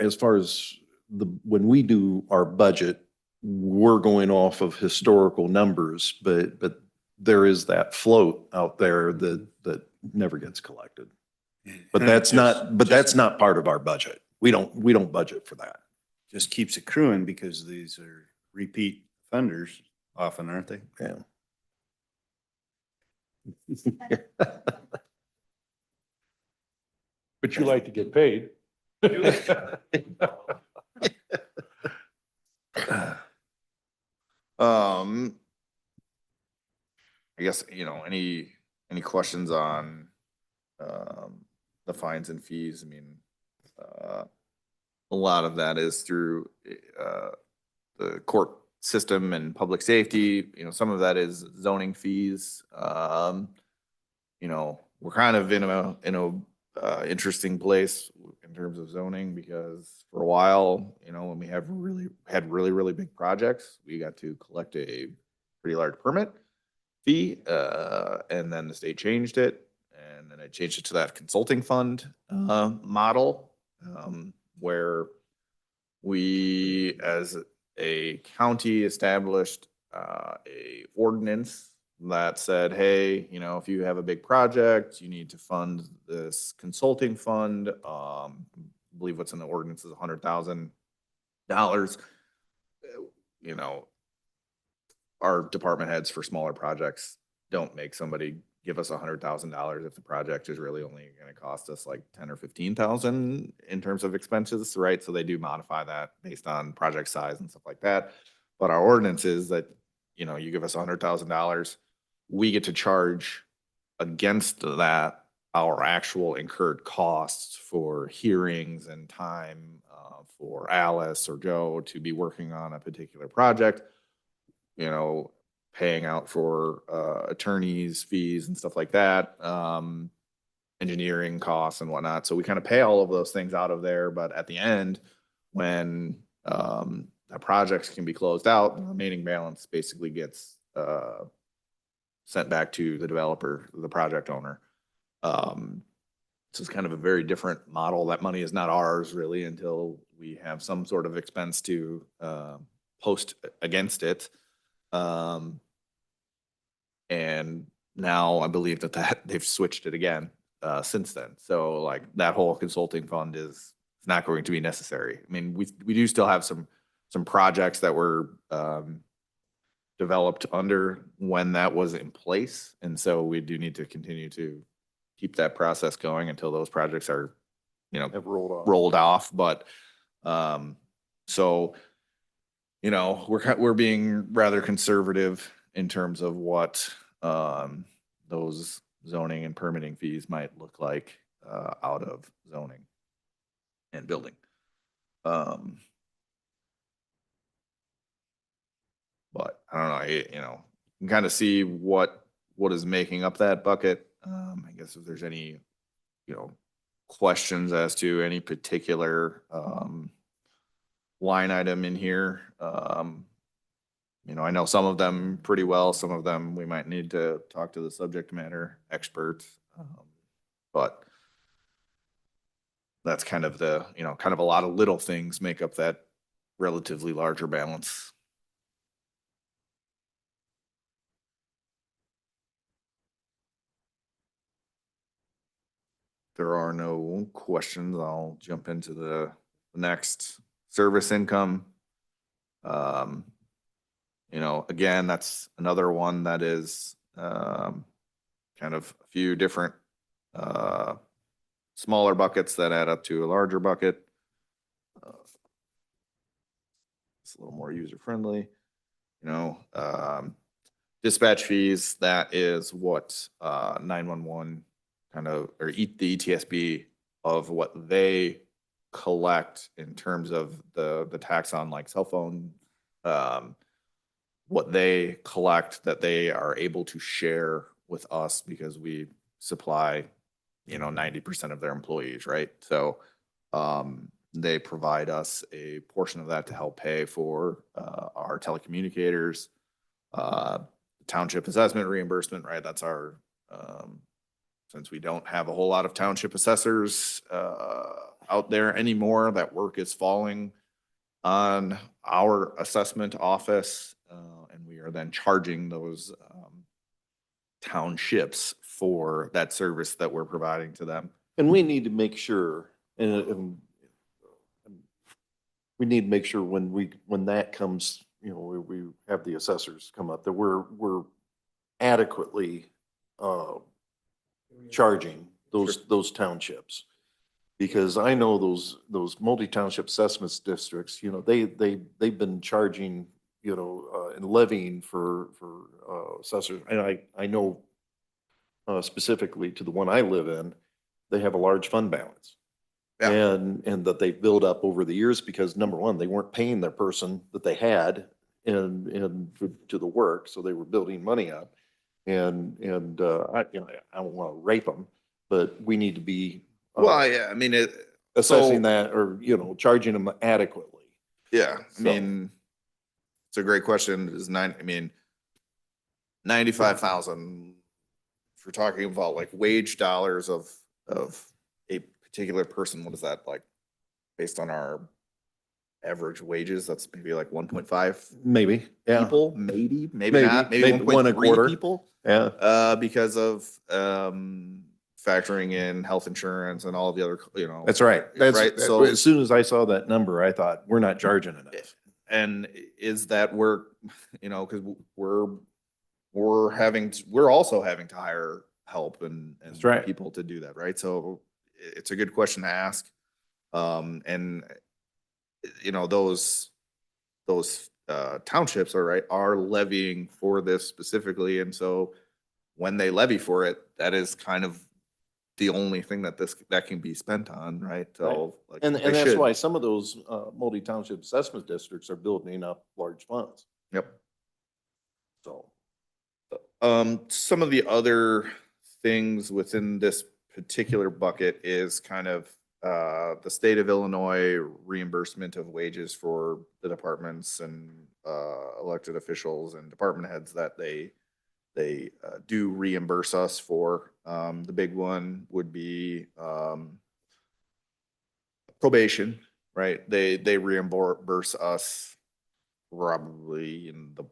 as far as when we do our budget, we're going off of historical numbers, but there is that float out there that never gets collected. But that's not part of our budget. We don't budget for that. Just keeps accruing because these are repeat offenders often, aren't they? Yeah. But you like to get paid. I guess, you know, any questions on the fines and fees? I mean, a lot of that is through the court system and public safety. You know, some of that is zoning fees. You know, we're kind of in a interesting place in terms of zoning, because for a while, you know, when we had really big projects, we got to collect a pretty large permit fee, and then the state changed it, and then it changed it to that consulting fund model, where we as a county established a ordinance that said, hey, you know, if you have a big project, you need to fund this consulting fund. I believe what's in the ordinance is $100,000. You know, our department heads for smaller projects don't make somebody give us $100,000 if the project is really only going to cost us like 10 or 15,000 in terms of expenses, right? So they do modify that based on project size and stuff like that. But our ordinance is that, you know, you give us $100,000, we get to charge against that our actual incurred costs for hearings and time for Alice or Joe to be working on a particular project, you know, paying out for attorneys' fees and stuff like that, engineering costs and whatnot. So we kind of pay all of those things out of there. But at the end, when the projects can be closed out, the remaining balance basically gets sent back to the developer, the project owner. this is kind of a very different model. That money is not ours really until we have some sort of expense to post against it. And now I believe that they've switched it again since then. So like that whole consulting fund is not going to be necessary. I mean, we do still have some projects that were developed under when that was in place. And so we do need to continue to keep that process going until those projects are, Have rolled off. rolled off. But, so, we're being rather conservative in terms of what, those zoning and permitting fees might look like, out of zoning and building. But I don't know, you can kind of see what is making up that bucket. I guess if there's any, questions as to any particular, line item in here. I know some of them pretty well, some of them we might need to talk to the subject matter experts. But that's kind of kind of a lot of little things make up that relatively larger balance. There are no questions. I'll jump into the next service income. Again, that's another one that is kind of a few different smaller buckets that add up to a larger bucket. It's a little more user friendly. Dispatch fees, that is what 911 kind of, or the ETSB of what they collect in terms of the tax on like cell phone, what they collect that they are able to share with us because we supply, 90% of their employees, right? So they provide us a portion of that to help pay for our telecommunicators, township assessment reimbursement, right? That's our, since we don't have a whole lot of township assessors out there anymore, that work is falling on our assessment office, and we are then charging those townships for that service that we're providing to them. And we need to make sure, and we need to make sure when that comes, we have the assessors come up, that we're adequately charging those townships. Because I know those multi-township assessments districts, they've been charging, and levying for assessors. And I know specifically to the one I live in, they have a large fund balance. Yeah. And that they've built up over the years because number one, they weren't paying their person that they had and to the work, so they were building money up. And I don't want to rape them, but we need to be Well, yeah, I mean, assessing that or, charging them adequately. Yeah, I So- mean, it's a great question. 95,000. If we're talking about like wage dollars of a particular person, what is that like? Based on our average wages, that's maybe like 1.5 Maybe, yeah. people, maybe Maybe. not, maybe Maybe one a 1.3 quarter. people. Yeah, Because of factoring in health insurance and all of the other, that's right. That's Right, right. so- So as soon as I saw that number, I thought, we're not charging enough. And is that because we're also having to hire help and That's right. people to do that, right? So it's a good question to ask. And those townships are levying for this specifically. And so when they levy for it, that is kind of the only thing that can be spent on, right? So like, And they that's should. why some of those multi-township assessment districts are building up large funds. Yep. So, Some of the other things within this particular bucket is kind of the state of Illinois reimbursement of wages for the departments and elected officials and department heads that they they do reimburse us for. The big one would be probation, right? They reimburse us probably in the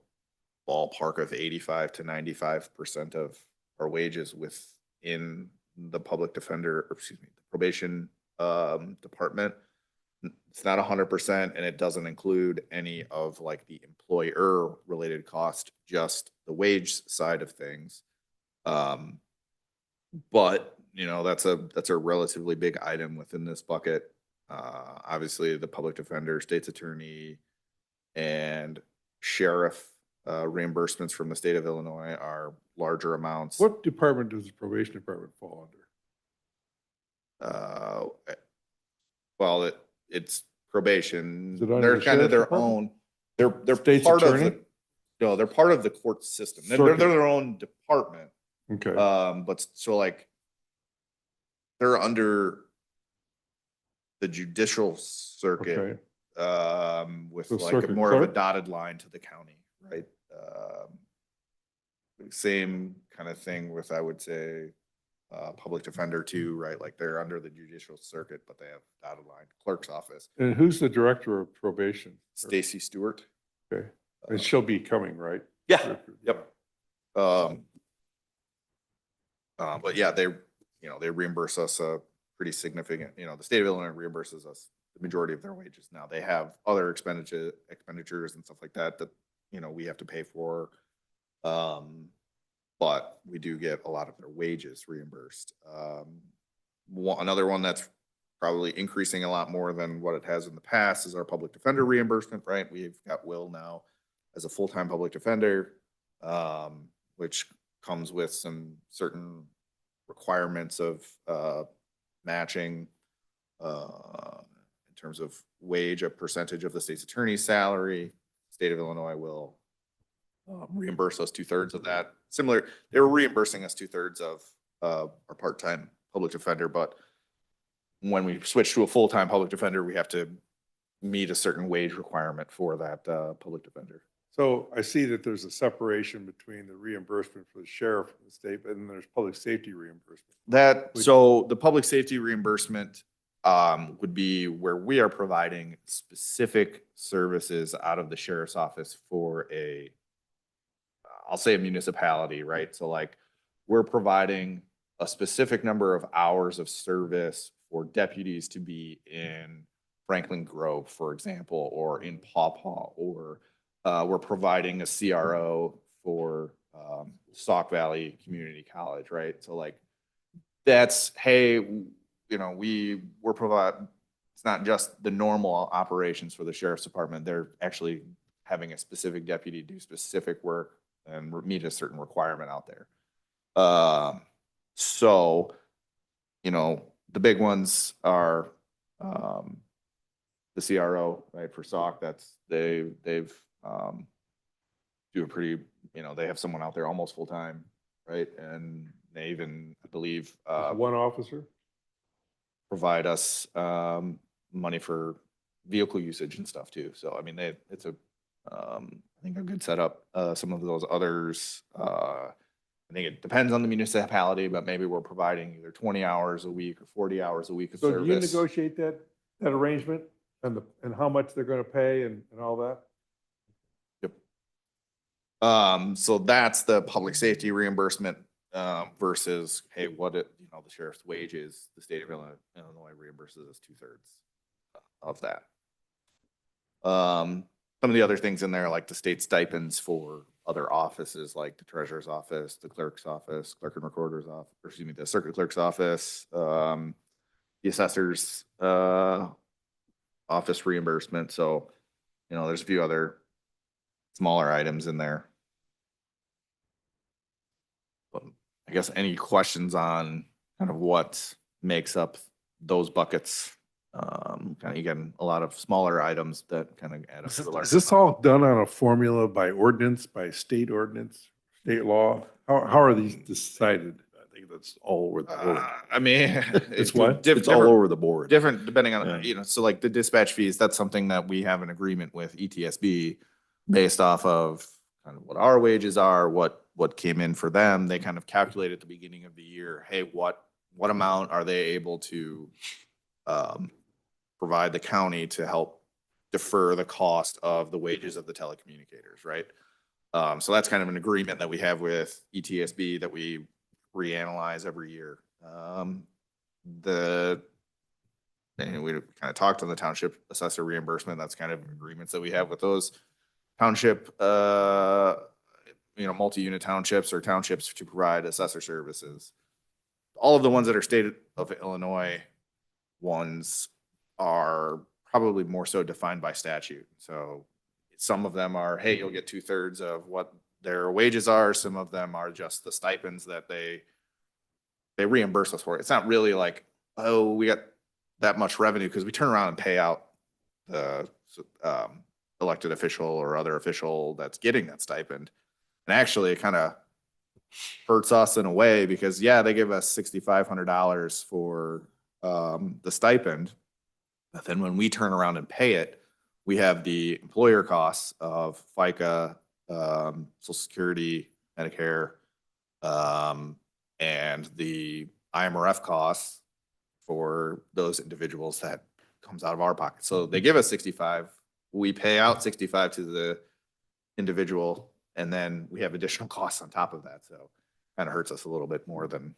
ballpark of 85 to 95% of our wages within the public defender, or excuse me, the probation department. It's not 100%, and it doesn't include any of like the employer related cost, just the wage side of things. But you know, that's a relatively big item within this bucket. Obviously the public defender, state's attorney, and sheriff reimbursements from the state of Illinois are larger amounts. What department does the probation department fall under? Well, it's probation. Is it under They're the kind of sheriff's their department? own, they're State's part of attorney? the, no, they're part of the court system. They're Circuit. their own department. Okay. But so like, they're under the judicial circuit, Okay. with So like circuit more of a clerk? dotted line to the county, right? Same kind of thing with, I would say, public defender too, right? Like they're under the judicial circuit, but they have dotted line, clerk's office. And who's the director of probation? Stacy Stewart. Okay. And she'll be coming, right? Yeah, yep. But yeah, they, you know, they reimburse us a pretty significant, you know, the state of Illinois reimburses us the majority of their wages. Now they have other expenditures and stuff like that, you know, we have to pay for. But we do get a lot of their wages reimbursed. Another one that's probably increasing a lot more than what it has in the past is our public defender reimbursement, right? We've got Will now as a full-time public defender, which comes with some certain requirements of matching in terms of wage, a percentage of the state's attorney's salary. State of Illinois will reimburse us 2/3 of that. Similar, they were reimbursing us 2/3 of our part-time public defender, but when we switch to a full-time public defender, we have to meet a certain wage requirement for that public defender. So I see that there's a separation between the reimbursement for the sheriff and the state, and there's public safety reimbursement. So the public safety reimbursement would be where we are providing specific services out of the sheriff's office for I'll say a municipality, right? So like we're providing a specific number of hours of service for deputies to be in Franklin Grove, for example, or in Paw Paw, or we're providing a CRO for Sauk Valley Community College, right? So like that's, hey, you know, we're providing, it's not just the normal operations for the sheriff's department. They're actually having a specific deputy do specific work and meet a certain requirement out there. So, you know, the big ones are the CRO, right, for Sauk. They've do a pretty, you know, they have someone out there almost full time, right? And they even, I believe, One officer? provide us money for vehicle usage and stuff too. So I mean, it's a I think a good setup. Some of those others, I think it depends on the municipality, but maybe we're providing either 20 hours a week or 40 hours a week of So do you service. negotiate that arrangement and how much they're gonna pay and all that? So that's the public safety reimbursement versus, hey, the sheriff's wages, the state of Illinois reimburses us 2/3 of that. Some of the other things in there, like the state stipends for other offices, like the treasurer's office, the clerk's office, clerk and recorder's office, or excuse me, the circuit clerk's office, the assessor's office reimbursement. So, you know, there's a few other smaller items in there. But I guess any questions on kind of what makes up those buckets? Kind of, again, a lot of smaller items that kind of add up to the larger. Is this all done on a formula by ordinance, by state ordinance, state law? How are these decided? I think that's all over the board. I mean, It's what? It's all over the board. different depending on, Yeah. you know, so like the dispatch fees, that's something that we have an agreement with ETSB based off of kind of what our wages are, what what came in for them, they kind of calculate at the beginning of the year, hey, what amount are they able to provide the county to help defer the cost of the wages of the telecommunicators, right? So that's kind of an agreement that we have with ETSB that we reanalyze every year. And we kind of talked on the township assessor reimbursement. That's kind of agreements that we have with those township, multi-unit townships or townships to provide assessor services. All of the ones that are state of Illinois ones are probably more so defined by statute. So some of them are, hey, you'll get 2/3 of what their wages are. Some of them are just the stipends that they reimburse us for. It's not really like, oh, we got that much revenue, because we turn around and pay out the elected official or other official that's getting that stipend. And actually it kind of hurts us in a way, because they give us $6,500 for the stipend. But then when we turn around and pay it, we have the employer costs of FICA, Social Security, Medicare, and the IMRF costs for those individuals that comes out of our pocket. So they give us 65, we pay out 65 to the individual, and then we have additional costs on top of that. So kind of hurts us a little bit more than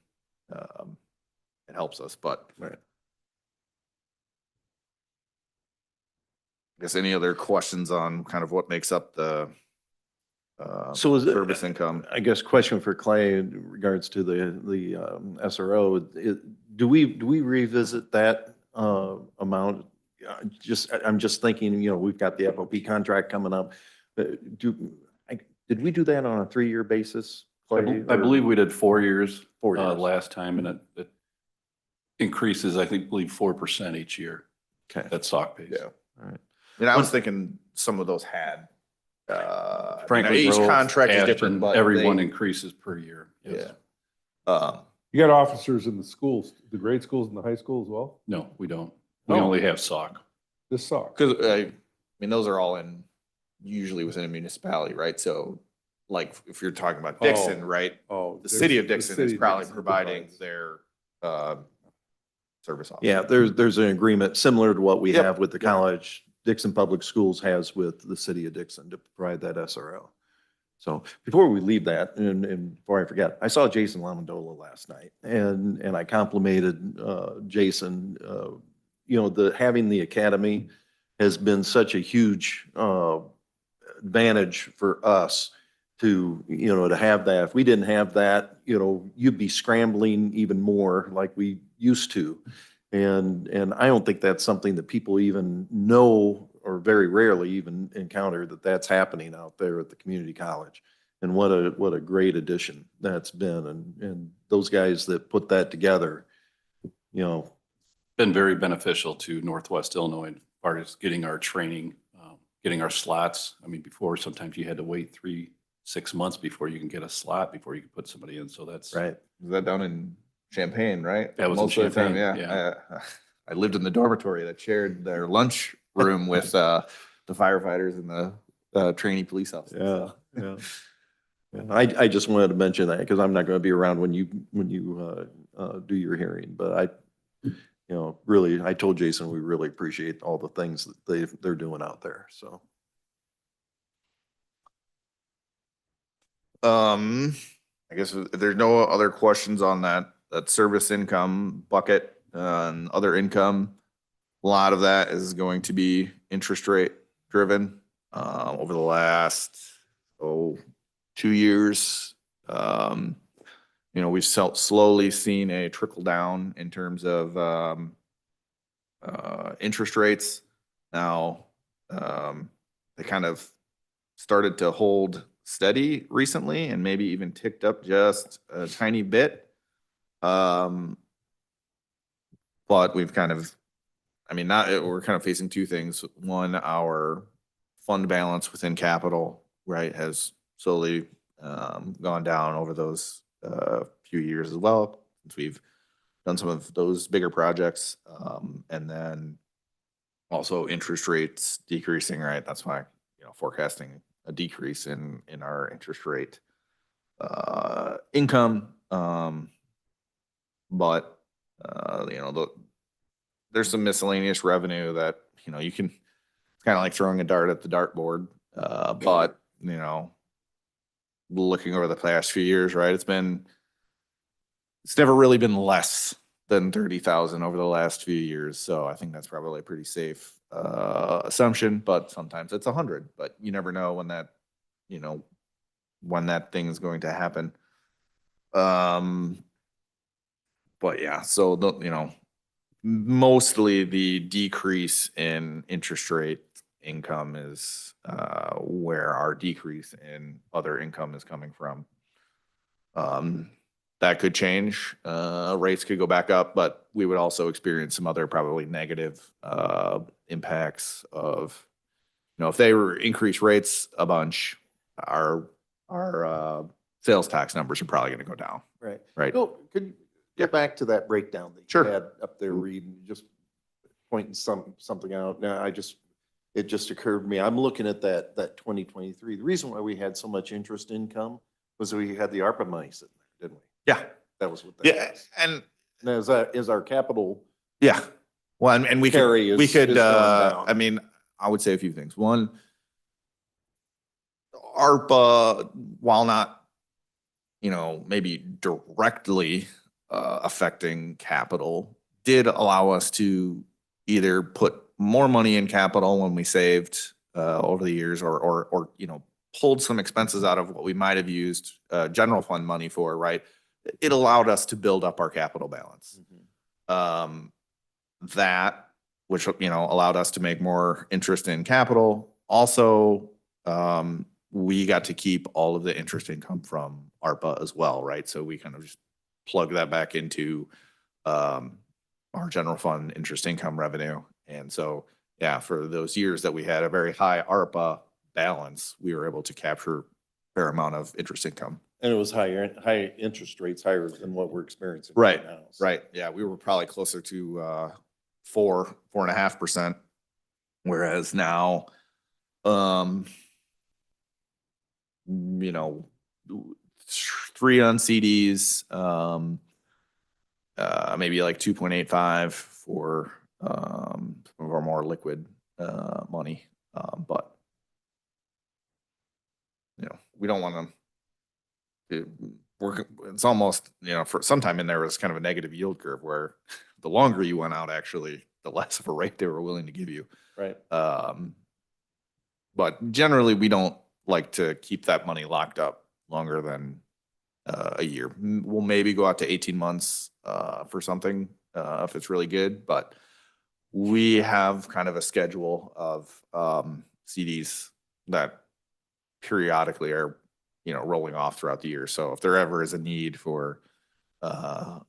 it helps us, but. Right. I guess any other questions on kind of what makes up the So is it- service income? I guess question for Clay in regards to the SRO, do we revisit that amount? I'm just thinking, we've got the FOP contract coming up. Did we do that on a 3-year basis, Clay? I believe we did 4 years. 4 years. Last time, and it increases, I think, 4% each year. Okay. That SOC pays. Yeah. All right. I was thinking some of those had. Franklin each Grove, contract is different, Ashton, but everyone they- increases per year. Yes. Yeah. You got officers in the schools, the grade schools and the high school as well? No, we don't. We Oh. only have SOC. This sucks. Because those are all usually within a municipality, right? So like if you're talking about Dixon, right? Oh. The city of the Dixon city is of probably Dixon providing provides. their service officer. Yeah, there's an agreement similar to what we Yep. have with the college. Dixon Public Schools has with the city of Dixon to provide that SRO. So before we leave that, and before I forget, I saw Jason Lamondola last night, and I complimented Jason. Having the academy has been such a huge advantage for us to have that. If we didn't have that, you'd be scrambling even more like we used to. And I don't think that's something that people even know, or very rarely even encounter, that that's happening out there at the community college. And what a great addition that's been. And those guys that put that together, Been very beneficial to Northwest Illinois as far as getting our training, getting our slots. I mean, before, sometimes you had to wait 3-6 months before you can get a slot, before you can put somebody in. So that's. right. Is that down in Champaign, right? That was in Most of the time, Champaign, yeah. I lived in the dormitory that shared their lunch room with the firefighters and the trainee police officers. Yeah, yeah. Yeah, I just wanted to mention that because I'm not going to be around when you do your hearing, but really, I told Jason, we really appreciate all the things that they're doing out there, so. I guess if there's no other questions on that service income bucket and other income, a lot of that is going to be interest rate driven. Over the last 2 years, we've slowly seen a trickle down in terms of interest rates. Now, they kind of started to hold steady recently and maybe even ticked up just a tiny bit. But we've kind of, we're kind of facing two things. One, our fund balance within capital, right, has slowly gone down over those few years as well, since we've done some of those bigger projects. And then also interest rates decreasing, right? That's why, forecasting a decrease in our interest rate income. But, there's some miscellaneous revenue that, you can, it's kind of like throwing a dart at the dartboard. But, looking over the past few years, right, it's never really been less than 30,000 over the last few years. So I think that's probably a pretty safe assumption, but sometimes it's 100, but you never know when that thing is going to happen. But yeah, so mostly the decrease in interest rate income is where our decrease in other income is coming from. That could change. Rates could go back up, but we would also experience some other probably negative impacts of, if they were increase rates a bunch, our sales tax numbers are probably going to go down. Right. Right. Bill, could you get back to that breakdown that you Sure. had up there, Reed, and just pointing something out? Now, it just occurred to me, I'm looking at that 2023. The reason why we had so much interest income was that we had the ARPA money sitting there, didn't we? Yeah. That was what that Yeah. was. And Now, is our capital yeah. Well, and we carry could, is going down? I mean, I would say a few things. One, ARPA, while not, maybe directly affecting capital, did allow us to either put more money in capital when we saved over the years, or pulled some expenses out of what we might have used general fund money for, right? It allowed us to build up our capital balance. That, which, allowed us to make more interest in capital. Also, we got to keep all of the interest income from ARPA as well, right? So we kind of just plug that back into our general fund interest income revenue. And so, yeah, for those years that we had a very high ARPA balance, we were able to capture a fair amount of interest income. And it was high interest rates, higher than what we're experiencing Right, now. right. Yeah, we were probably closer to 4.5%. Whereas now, 3 on CDs, maybe like 2.85 for some of our more liquid money. But we don't want to work. It's almost, for some time in there was kind of a negative yield curve where the longer you went out, actually, the less of a rate they were willing to give you. Right. But generally, we don't like to keep that money locked up longer than a year. We'll maybe go out to 18 months for something if it's really good, but we have kind of a schedule of CDs that periodically are, rolling off throughout the year. So if there ever is a need for a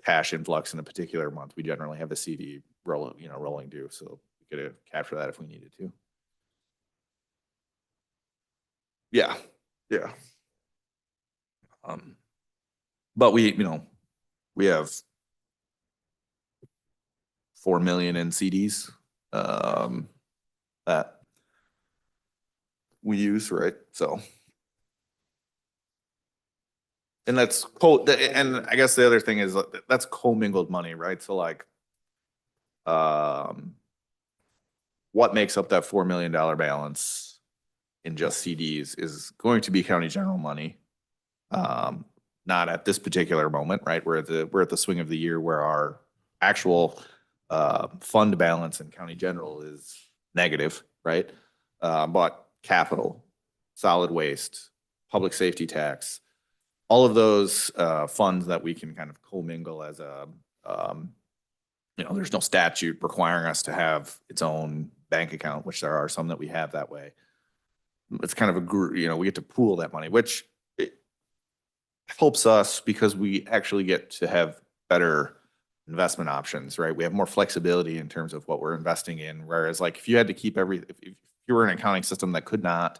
cash influx in a particular month, we generally have a CD rolling due. So we could capture that if we needed to. Yeah. Yeah. But we have 4 million in CDs that we use, right? So, and and I guess the other thing is that's commingled money, right? So like, what makes up that $4 million balance in just CDs is going to be county general money. Not at this particular moment, right? We're at the swing of the year where our actual fund balance in county general is negative, right? But capital, solid waste, public safety tax, all of those funds that we can kind of commingle as a, there's no statute requiring us to have its own bank account, which there are some that we have that way. It's kind of a group, we get to pool that money, which it helps us because we actually get to have better investment options, right? We have more flexibility in terms of what we're investing in. Whereas like if you had to keep if you were in an accounting system that could not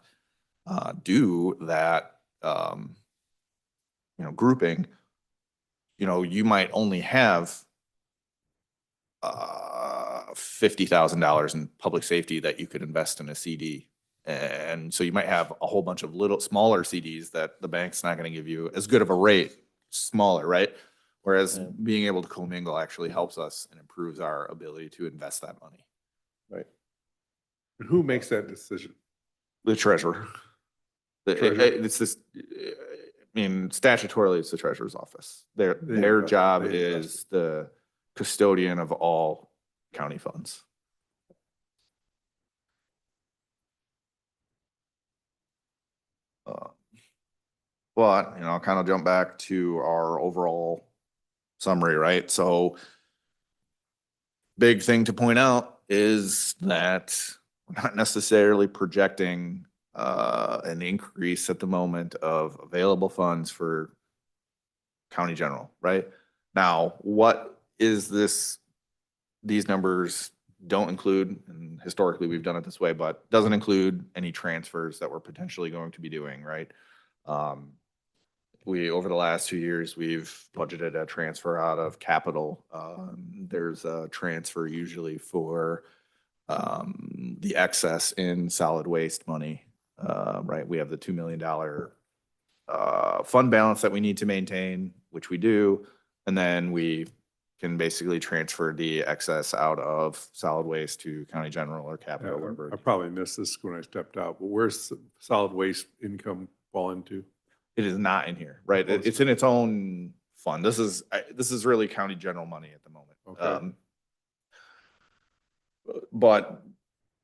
do that, grouping, you might only have $50,000 in public safety that you could invest in a CD. And so you might have a whole bunch of little, smaller CDs that the bank's not going to give you as good of a rate, smaller, right? Whereas Yeah. being able to commingle actually helps us and improves our ability to invest that money. Right. And who makes that decision? The treasurer. Treasurer? It's this, I mean, statutorily, it's the treasurer's office. Their invest- job they invest is the custodian of all county funds. But, you know, I'll kind of jump back to our overall summary, right? So big thing to point out is that we're not necessarily projecting an increase at the moment of available funds for county general, right? Now, what is this? These numbers don't include, and historically we've done it this way, but doesn't include any transfers that we're potentially going to be doing, right? We, over the last 2 years, we've budgeted a transfer out of capital. There's a transfer usually for the excess in solid waste money, right? We have the $2 million fund balance that we need to maintain, which we do. And then we can basically transfer the excess out of solid waste to county general or capital. Yeah, wherever. I probably missed this when I stepped out, but where's solid waste income fall into? It is not in here, right? It's in its own fund. This is really county general money at the moment. Okay. But,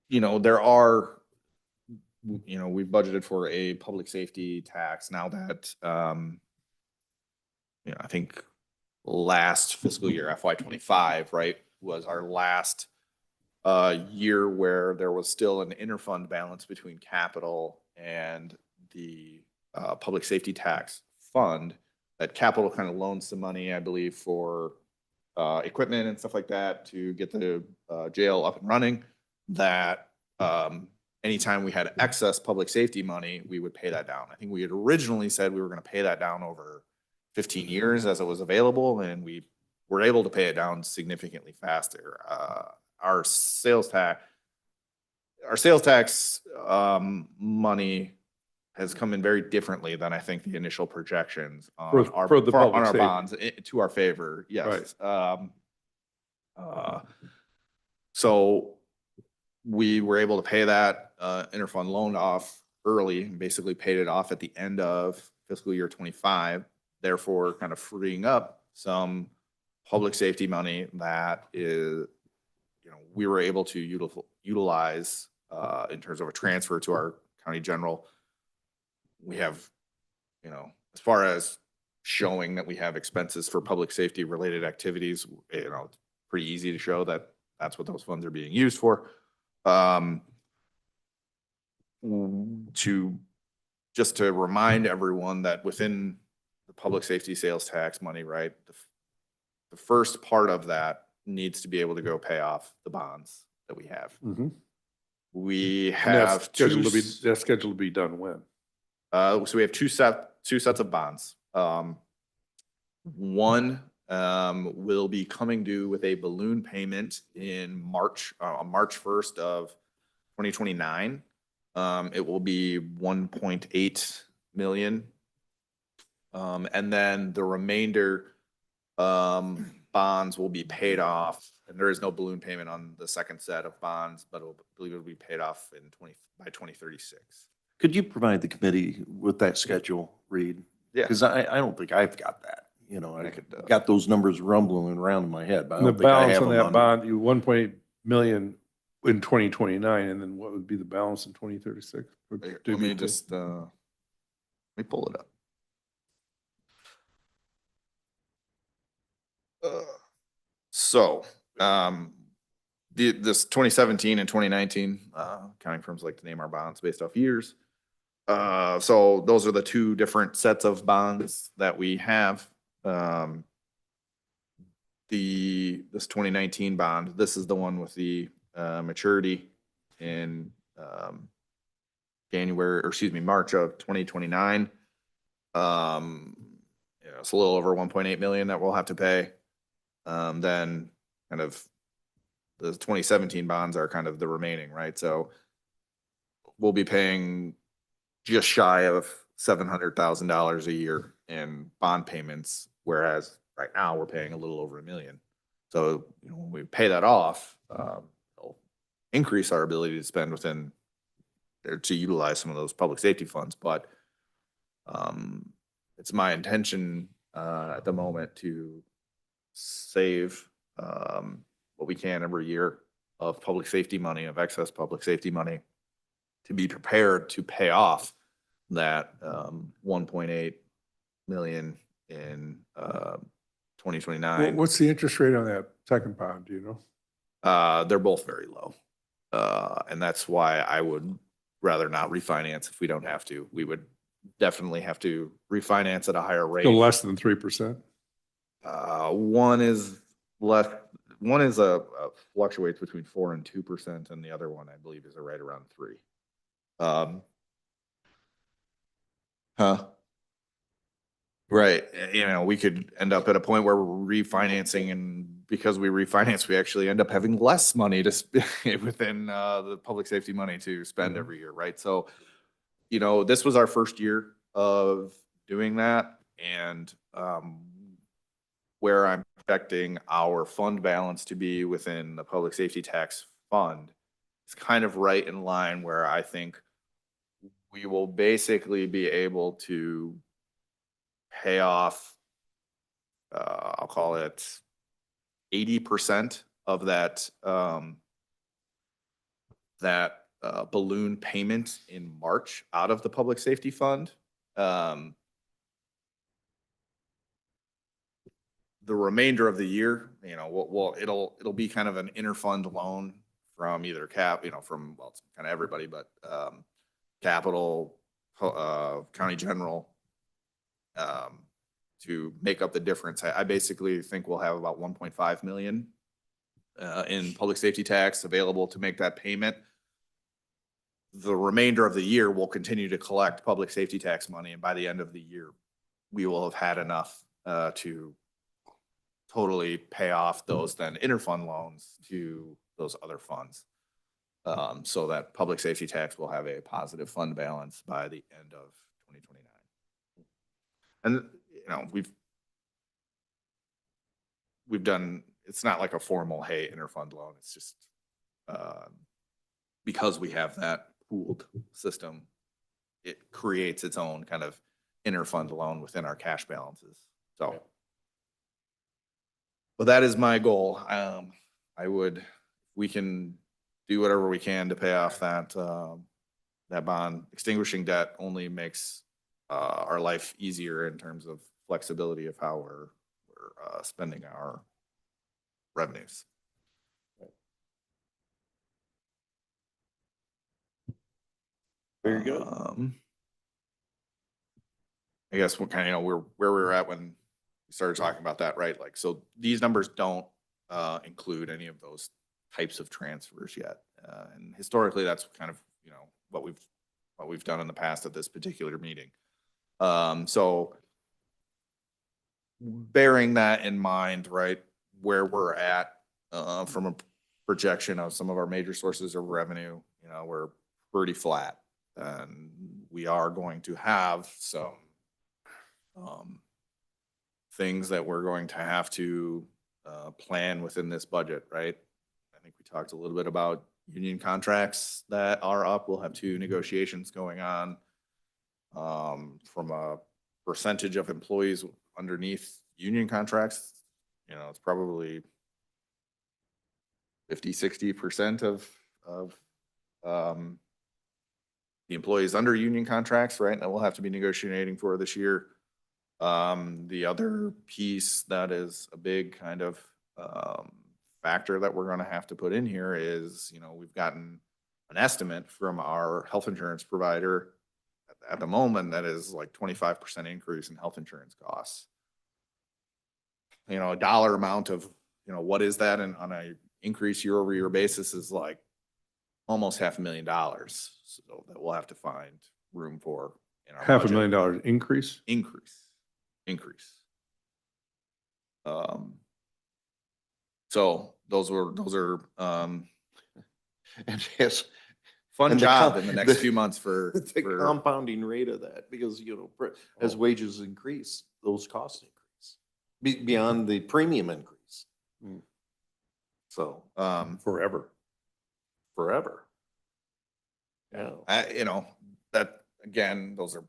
you know, there are, you know, we've budgeted for a public safety tax now that, you know, I think last fiscal year, FY 25, right, was our last year where there was still an interfund balance between capital and the public safety tax fund. That capital kind of loaned some money, I believe, for equipment and stuff like that to get the jail up and running. That anytime we had excess public safety money, we would pay that down. I think we had originally said we were going to pay that down over 15 years as it was available, and we were able to pay it down significantly faster. Our sales tax money has come in very differently than I think the initial projections on For our the public on our safety. bonds to our favor. Yes. So we were able to pay that interfund loan off early and basically paid it off at the end of fiscal year 25, therefore kind of freeing up some public safety money that is, you know, we were able to utilize in terms of a transfer to our county general. We have, you know, as far as showing that we have expenses for public safety related activities, you know, it's pretty easy to show that that's what those funds are being used for. Just to remind everyone that within the public safety sales tax money, right, the first part of that needs to be able to go pay off the bonds that we have. Mhm. We And that's have scheduled to be, that's scheduled to be done when? so we have two sets of bonds. One will be coming due with a balloon payment in March 1st of 2029. It will be 1.8 million. And then the remainder bonds will be paid off, and there is no balloon payment on the second set of bonds, but I believe it will be paid off by 2036. Could you provide the committee with that schedule, Reed? Yeah. Because I don't think I've got that. You know, I I could, got those numbers rumbling around in my head, but I And the don't think I balance have on them that on. bond, you 1.8 million in 2029, and then what would be the balance in 2036? Let me just, let me pull it up. So, this 2017 and 2019, accounting firms like to name our bonds based off years. So those are the two different sets of bonds that we have. This 2019 bond, this is the one with the maturity in March of 2029. Yeah, it's a little over 1.8 million that we'll have to pay. Then kind of the 2017 bonds are kind of the remaining, right? So we'll be paying just shy of $700,000 a year in bond payments, whereas right now we're paying a little over $1 million. So, you know, when we pay that off, it'll increase our ability to spend within, or to utilize some of those public safety funds, but it's my intention at the moment to save what we can every year of public safety money, of excess public safety money, to be prepared to pay off that 1.8 million in 2029. What's the interest rate on that second bond, do you know? They're both very low. And that's why I would rather not refinance if we don't have to. We would definitely have to refinance at a higher rate. Still less than 3%? One is less, one is a fluctuates between 4% and 2%, and the other one, I believe, is right around 3%. Right, you know, we could end up at a point where we're refinancing, and because we refinance, we actually end up having less money to within the public safety money to spend every year, right? So, you know, this was our first year of doing that, and where I'm expecting our fund balance to be within the public safety tax fund is kind of right in line where I think we will basically be able to pay off, I'll call it 80% of that, balloon payment in March out of the public safety fund. The remainder of the year, you know, it'll be kind of an interfund loan from either from, well, it's kind of everybody, but capital, county general, to make up the difference. I basically think we'll have about 1.5 million in public safety tax available to make that payment. The remainder of the year, we'll continue to collect public safety tax money, and by the end of the year, we will have had enough to totally pay off those then interfund loans to those other funds. So that public safety tax will have a positive fund balance by the end of 2029. And, you know, we've done, it's not like a formal, hey, interfund loan. It's just because we have that pooled system, it creates its own kind of interfund loan within our cash balances. So, but that is my goal. We can do whatever we can to pay off that bond. Extinguishing debt only makes our life easier in terms of flexibility of how we're spending our revenues. Very good. I guess what kind of, where we were at when we started talking about that, right? Like, so these numbers don't include any of those types of transfers yet. And historically, that's kind of, you know, what we've done in the past at this particular meeting. So bearing that in mind, right, where we're at from a projection of some of our major sources of revenue, you know, we're pretty flat, and we are going to have some things that we're going to have to plan within this budget, right? I think we talked a little bit about union contracts that are up. We'll have 2 negotiations going on. From a percentage of employees underneath union contracts, you know, it's probably 50-60% of the employees under union contracts, right? That we'll have to be negotiating for this year. The other piece that is a big kind of factor that we're going to have to put in here is, you know, we've gotten an estimate from our health insurance provider at the moment that is like 25% increase in health insurance costs. You know, a dollar amount of, you know, what is that on a increase year-over-year basis is like almost $500,000. So that we'll have to find room for in our budget. $500,000 increase? Increase. So those are And yes, fun And the job com- in the next the- few months for, The for, compounding rate of that, because, as Oh. wages increase, those costs increase beyond the premium increase. Hmm. So, Forever. forever. Yeah. that, again, those are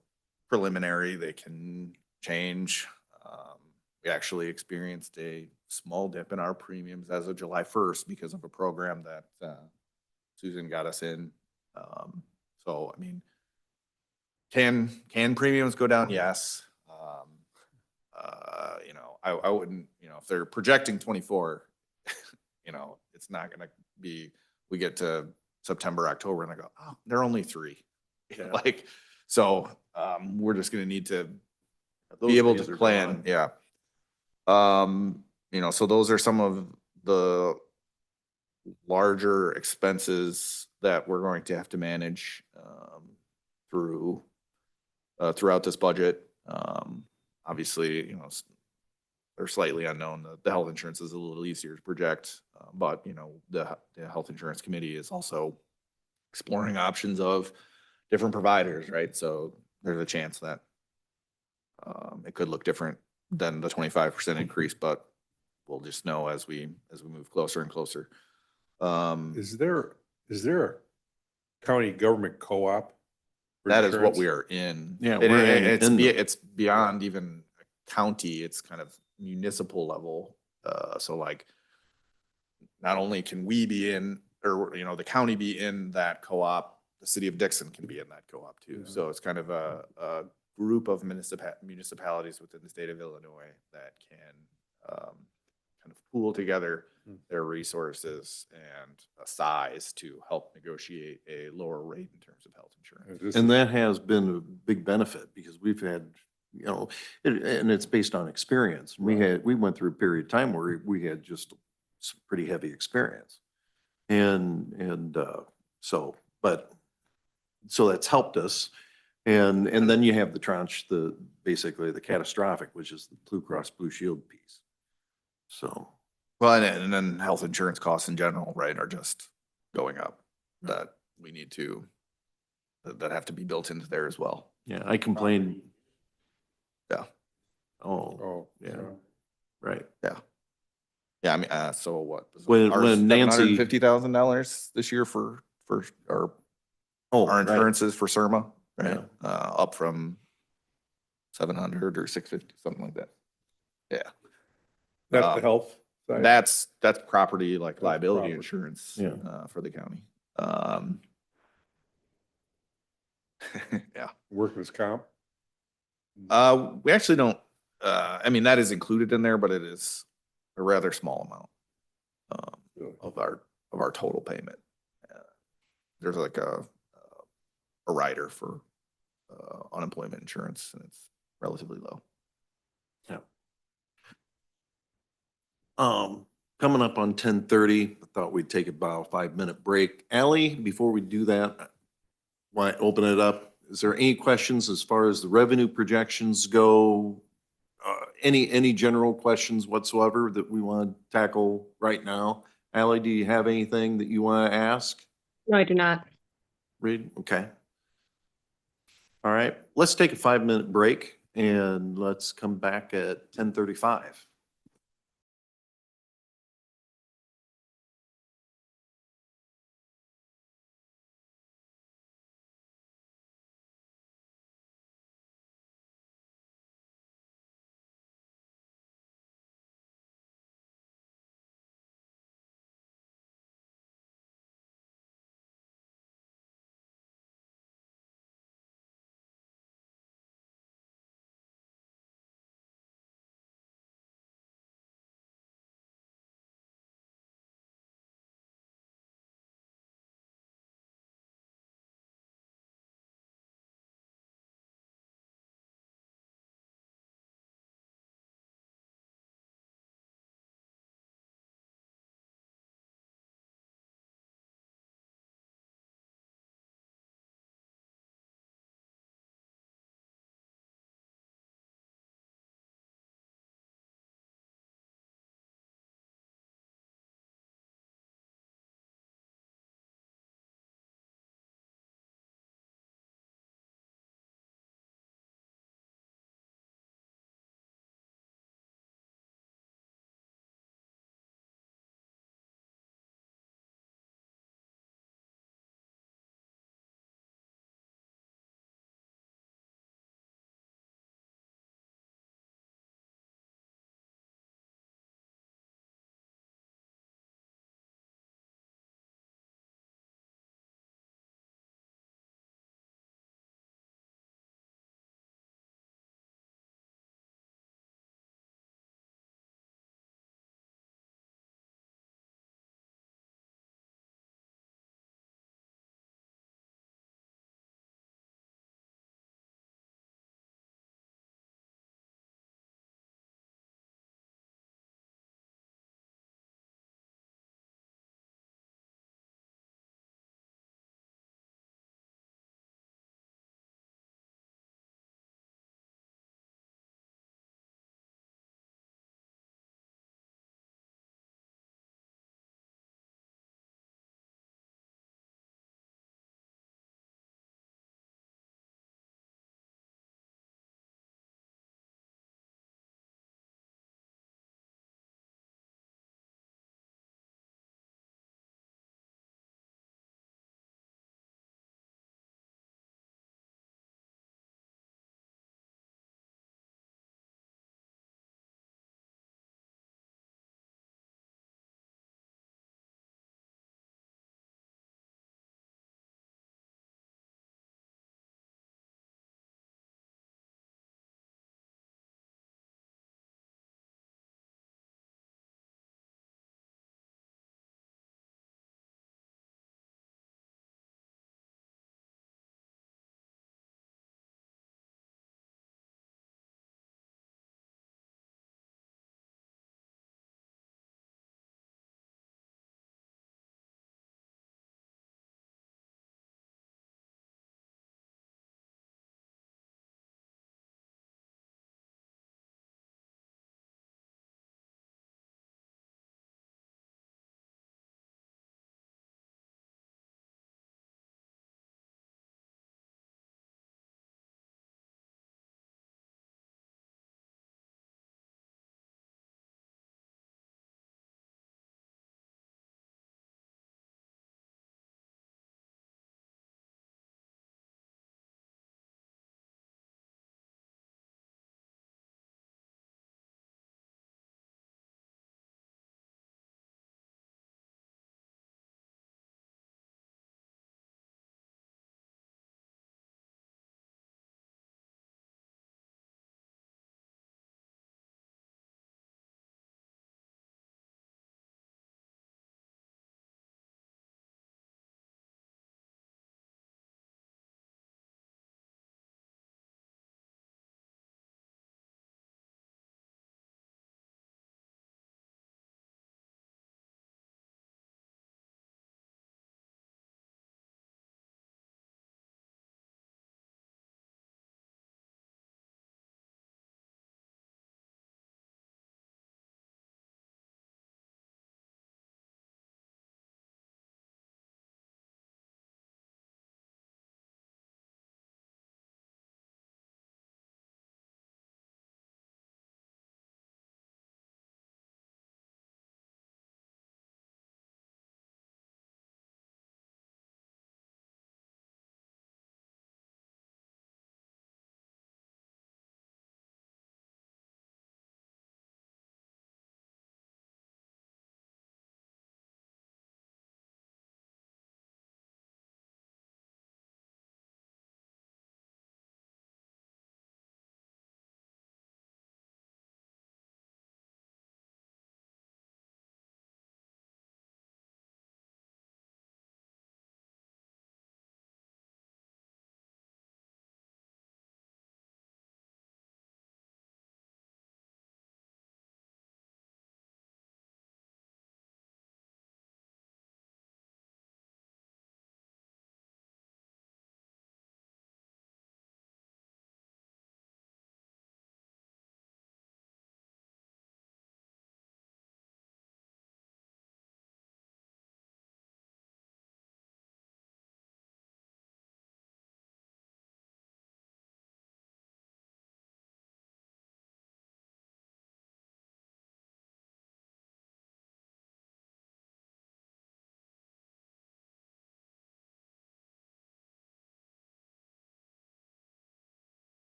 preliminary, they can change. We actually experienced a small dip in our premiums as of July 1st because of a program that Susan got us in. So, I mean, can premiums go down? Yes. I wouldn't, if they're projecting 24, it's not gonna be, we get to September, October, and I go, oh, they're only 3. Yeah. Like, so, we're just gonna need to Those be able days to are plan, gone. yeah. So those are some of the larger expenses that we're going to have to manage, throughout this budget. Obviously, they're slightly unknown. The health insurance is a little easier to project, but, the Health Insurance Committee is also exploring options of different providers, right? So there's a chance that it could look different than the 25% increase, but we'll just know as we move closer and closer. Is there a county government co-op? for That is what insurance? we are in. Yeah, It- we're it- in- it's in be- the- it's beyond even a county. It's kind of municipal level. So like, not only can we be in, or, the county be in that co-op, the city of Dixon can be in that co-op too. Yeah. So it's kind of a group of municipalities within the state of Illinois that can kind of pool together their resources and a size to help negotiate a lower rate in terms of health insurance. This And is- that has been a big benefit because we've had, and it's based on experience. We went through a period of time where we had just some pretty heavy experience. So that's helped us. And then you have the tranche, basically the catastrophic, which is the Blue Cross Blue Shield piece. So, Well, and then health insurance costs in general, right, are just going up that we need to, that have to be built into there as well. yeah, I complained. Yeah. Oh, Oh, yeah. yeah. right. Yeah, I mean, so what? When Nancy- $750,000 this year for our Oh, our right. insurances for CIRMA, right? Yeah. Up from 700 or 650, something like that. Yeah, That's the health side? that's property, like That's liability property. insurance, Yeah. for the county. Yeah. Workers' comp? We actually don't, I mean, that is included in there, but it is a rather small amount Really? of our total payment. There's like a rider for unemployment insurance, and it's relatively low. Coming up on 10:30, I thought we'd take about a 5-minute break. Ally, before we do that, why open it up? Is there any questions as far as the revenue projections go? Any general questions whatsoever that we want to tackle right now? Ally, do you have anything that you want to ask? No, I do not. Reed, okay. All right, let's take a 5-minute break and let's come back at 10:35.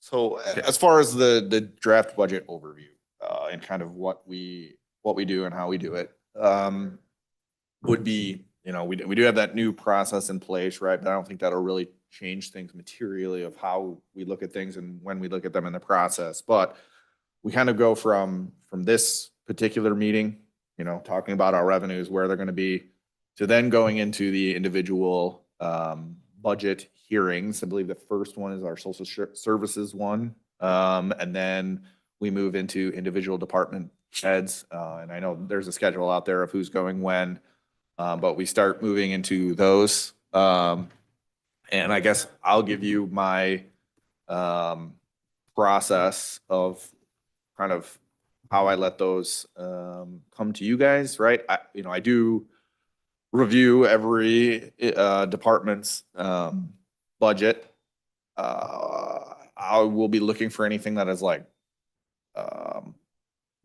So as far as the draft budget overview, and kind of what we do and how we do it, would be, we do have that new process in place, right? But I don't think that'll really change things materially of how we look at things and when we look at them in the process. But we kind of go from this particular meeting, talking about our revenues, where they're going to be, to then going into the individual budget hearings. I believe the first one is our social services one. And then we move into individual department heads. And I know there's a schedule out there of who's going when, but we start moving into those. And I guess I'll give you my process of kind of how I let those come to you guys, right? I do review every department's budget. I will be looking for anything that is like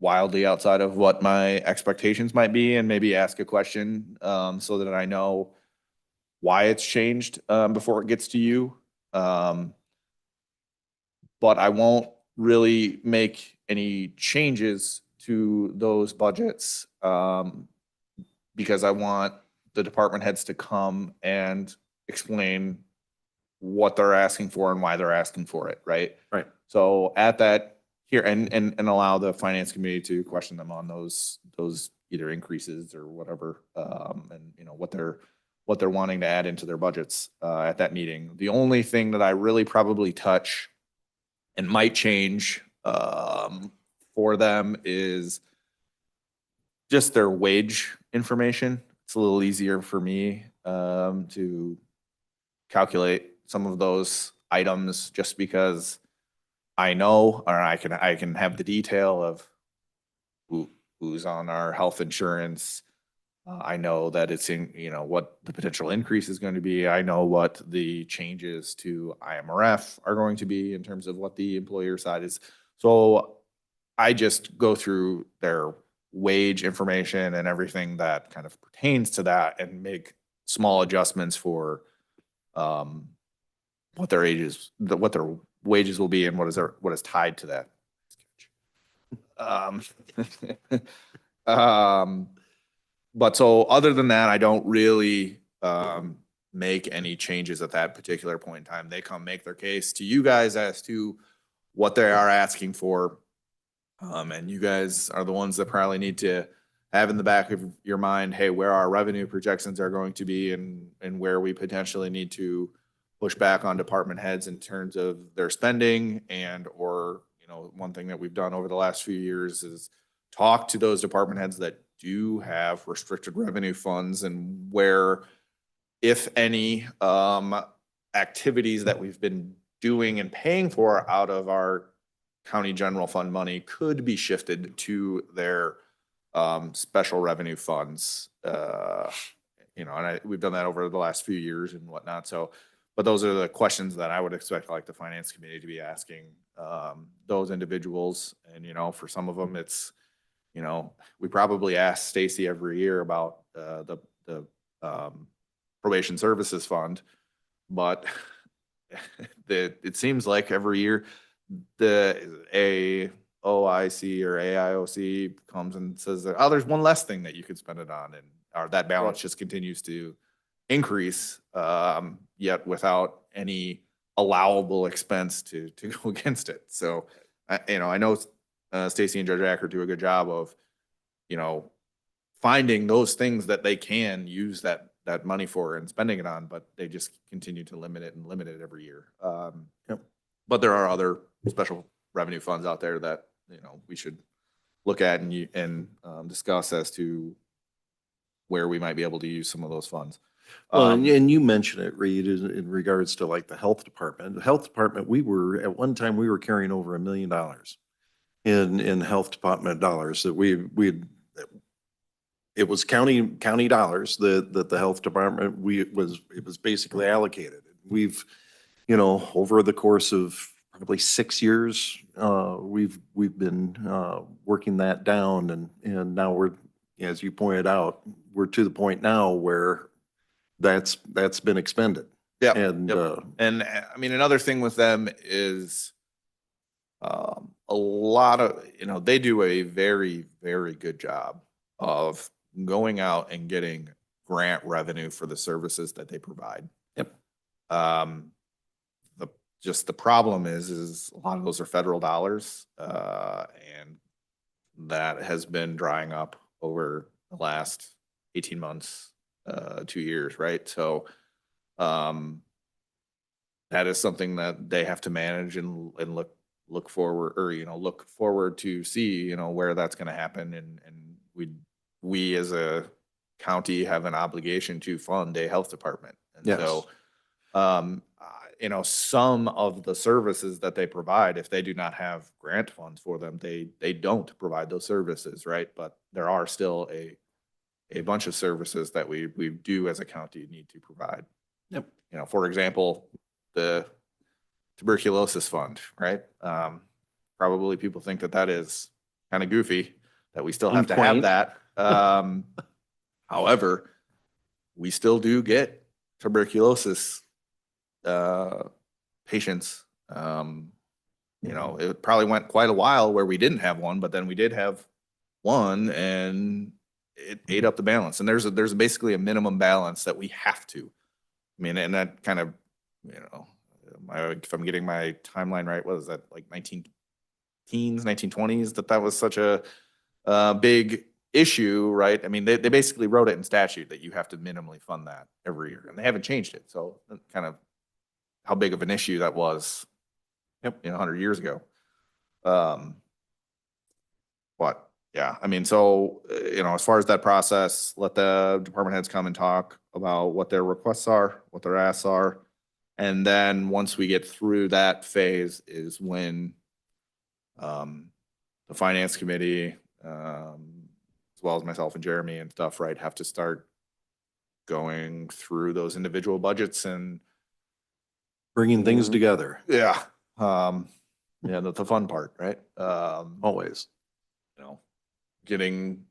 wildly outside of what my expectations might be, and maybe ask a question so that I know why it's changed before it gets to you. But I won't really make any changes to those budgets because I want the department heads to come and explain what they're asking for and why they're asking for it, right? Right. So at that here, and allow the finance committee to question them on those either increases or whatever, and what they're wanting to add into their budgets at that meeting. The only thing that I really probably touch and might change for them is just their wage information. It's a little easier for me to calculate some of those items just because I know, or I can have the detail of who's on our health insurance. I know that it's in, what the potential increase is going to be. I know what the changes to IMRF are going to be in terms of what the employer side is. So I just go through their wage information and everything that kind of pertains to that and make small adjustments for what their wages will be and what is tied to that. But so other than that, I don't really make any changes at that particular point in time. They come make their case to you guys as to what they are asking for. And you guys are the ones that probably need to have in the back of your mind, hey, where our revenue projections are going to be and where we potentially need to push back on department heads in terms of their spending or one thing that we've done over the last few years is talk to those department heads that do have restricted revenue funds and where, if any, activities that we've been doing and paying for out of our county general fund money could be shifted to their special revenue funds. And we've done that over the last few years and whatnot. So, but those are the questions that I would expect like the finance committee to be asking those individuals. And, for some of them, it's, we probably ask Stacy every year about the probation services fund, but it seems like every year the AOIC or AIOC comes and says that, oh, there's one less thing that you could spend it on, and that balance just continues to increase, yet without any allowable expense to go against it. So, I know Stacy and Judge Acker do a good job of, finding those things that they can use that money for and spending it on, but they just continue to limit it every year. But there are other special revenue funds out there that, we should look at and discuss as to where we might be able to use some of those funds. Well, and you mentioned it, Reed, in regards to like the health department. The health department, at one time, we were carrying over $1 million in health department dollars that it was county dollars that the health department, it was basically allocated. We've, over the course of probably 6 years, we've been working that down, and now we're, as you pointed out, we're to the point now where that's been expended. Yeah. And and I mean, another thing with them is A lot of, they do a very, very good job of going out and getting grant revenue for the services that they provide. Yep. Just the problem is a lot of those are federal dollars, and that has been drying up over the last 18 months, 2 years, right? So, that is something that they have to manage and look forward, or, look forward to see, where that's gonna happen. And we as a county have an obligation to fund a health department. And Yes. so, some of the services that they provide, if they do not have grant funds for them, they don't provide those services, right? But there are still a bunch of services that we do as a county need to provide. Yep. For example, the tuberculosis fund, right? Probably people think that is kind of goofy, that we still have to have Quaint. that. However, we still do get tuberculosis patients. It probably went quite a while where we didn't have one, but then we did have one, and it ate up the balance. And there's basically a minimum balance that we have to. I mean, and that kind of, if I'm getting my timeline right, what is that, like 1910s, 1920s, that was such a big issue, right? I mean, they basically wrote it in statute that you have to minimally fund that every year, and they haven't changed it. So kind of how big of an issue that was, 100 years ago. But yeah, I mean, so, as far as that process, let the department heads come and talk about what their requests are, what their asks are. And then once we get through that phase is when the finance committee, as well as myself and Jeremy and stuff, right, have to start going through those individual budgets and Bringing things together, yeah, the fun part, right? always. Getting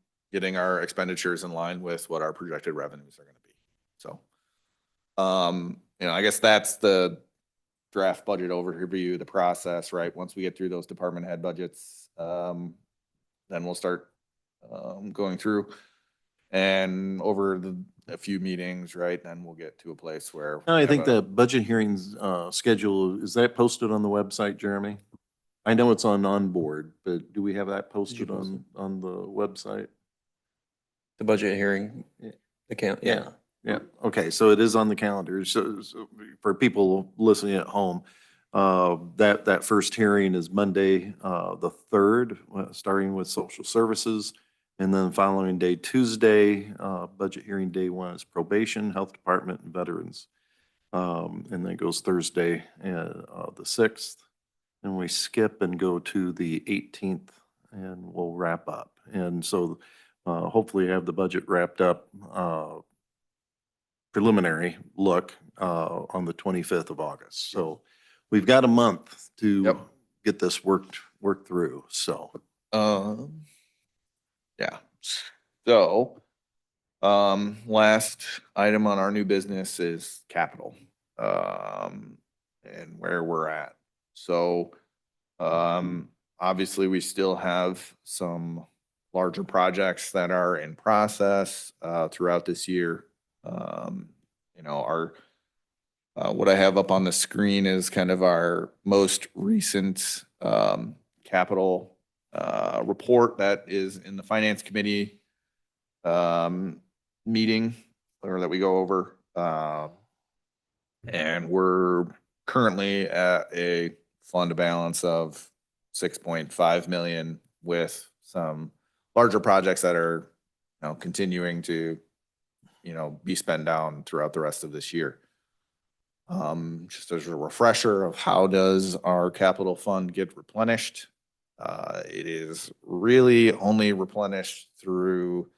our expenditures in line with what our projected revenues are going to be. So, I guess that's the draft budget overview, the process, right? Once we get through those department head budgets, then we'll start going through and over a few meetings, right? Then we'll get to a place where. I think the budget hearings schedule, is that posted on the website, Jeremy? I know it's on board, but do we have that posted on the website? The budget hearing, Yeah. the count, Yeah, yeah. Okay, so it is on the calendar. So for people listening at home, that first hearing is Monday, the 3rd, starting with social services. And then following day, Tuesday, budget hearing day 1 is probation, health department, and veterans. And then it goes Thursday, the 6th. And we skip and go to the 18th, and we'll wrap up. And so hopefully have the budget wrapped up, preliminary look on the 25th of August. So we've got a month to get this worked through, so. Yeah. So, last item on our new business is capital, and where we're at. So, obviously we still have some larger projects that are in process, throughout this year. What I have up on the screen is kind of our most recent, capital report that is in the finance committee meeting, or that we go over. And we're currently at a fund balance of 6.5 million with some larger projects that are continuing to be spent down throughout the rest of this year. Just as a refresher of how does our capital fund get replenished. It is really only replenished through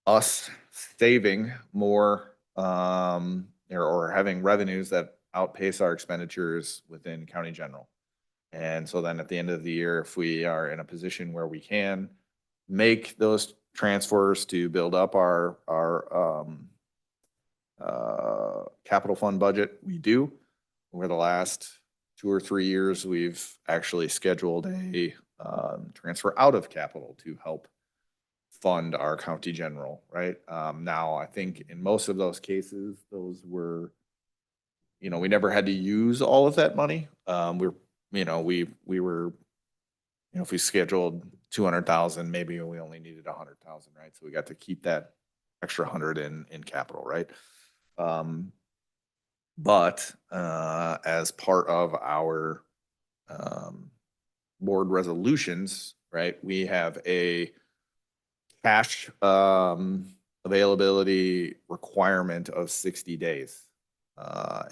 us saving more, or having revenues that outpace our expenditures within county general. And so then at the end of the year, if we are in a position where we can make those transfers to build up our capital fund budget, we do. Over the last 2 or 3 years, we've actually scheduled a transfer out of capital to help fund our county general, right? Now, I think in most of those cases, those were, we never had to use all of that money. We were, if we scheduled 200,000, maybe we only needed 100,000, right? So we got to keep that extra 100 in capital, right? But as part of our board resolutions, right, we have a cash availability requirement of 60 days.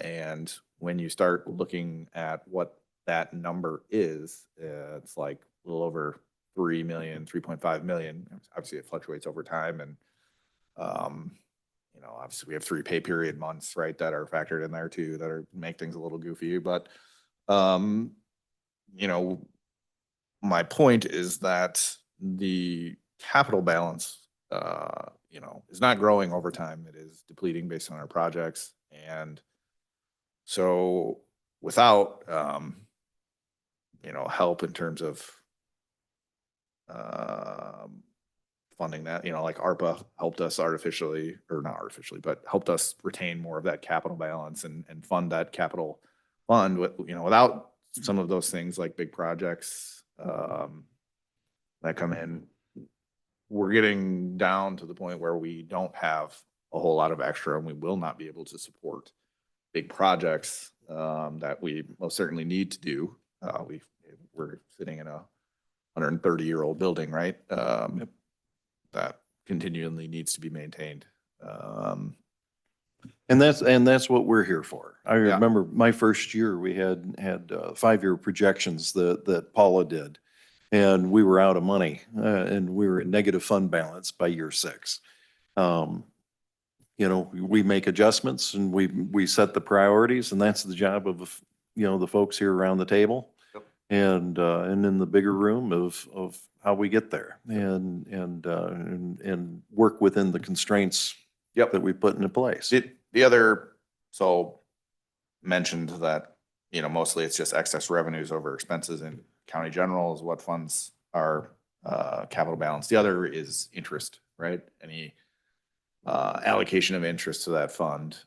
And when you start looking at what that number is, it's like a little over 3 million, 3.5 million. Obviously, it fluctuates over time, and obviously we have 3 pay period months, right, that are factored in there too, that make things a little goofy. But my point is that the capital balance, is not growing over time. It is depleting based on our projects, and so without help in terms of funding that, like ARPA helped us artificially, or not artificially, but helped us retain more of that capital balance and fund that capital fund with, without some of those things like big projects that come in, we're getting down to the point where we don't have a whole lot of extra, and we will not be able to support big projects that we most certainly need to do. We're sitting in a 130-year-old building, right? That continually needs to be maintained. And that's what we're here for. I Yeah. remember my first year, we had 5-year projections that Paula did, and we were out of money, and we were in negative fund balance by year 6. We make adjustments, and we set the priorities, and that's the job of, the folks here around the table. Yep. And in the bigger room of how we get there, and work within the constraints Yep. that we put into place. The other, so mentioned that, mostly it's just excess revenues over expenses, and county general is what funds our capital balance. The other is interest, right? Any allocation of interest to that fund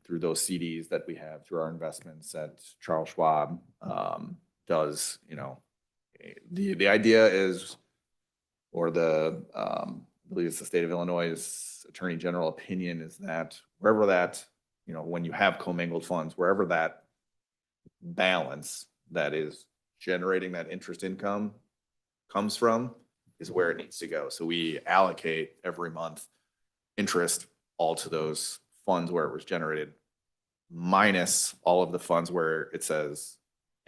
through those CDs that we have through our investments at Charles Schwab does, the idea is, or I believe it's the state of Illinois' Attorney General opinion, is that wherever that, when you have commingled funds, wherever that balance that is generating that interest income comes from is where it needs to go. So we allocate every month interest all to those funds where it was generated, minus all of the funds where it says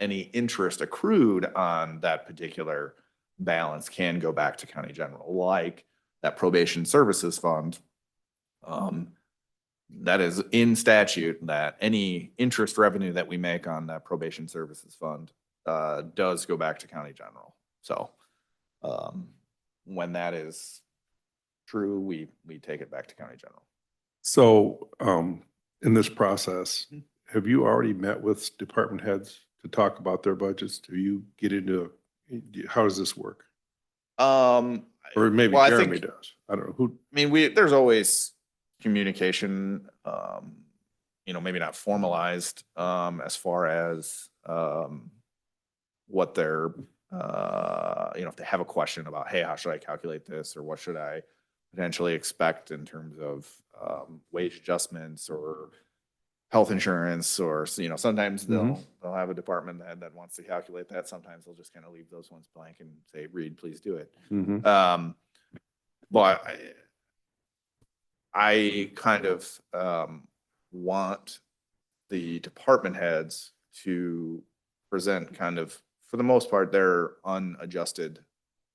any interest accrued on that particular balance can go back to county general, like that probation services fund. That is in statute, that any interest revenue that we make on that probation services fund does go back to county general. So when that is true, we take it back to county general. So in this process, have you already met with department heads to talk about their budgets? Do you get into, how does this work? Or maybe well, Jeremy does. I don't know who. There's always communication, maybe not formalized as far as what they're, if they have a question about, hey, how should I calculate this, or what should I potentially expect in terms of wage adjustments or health insurance, or sometimes they'll have a department head that wants to calculate that. Sometimes they'll just kind of leave those ones blank and say, Reed, please do it. But I kind of want the department heads to present kind of, for the most part, their unadjusted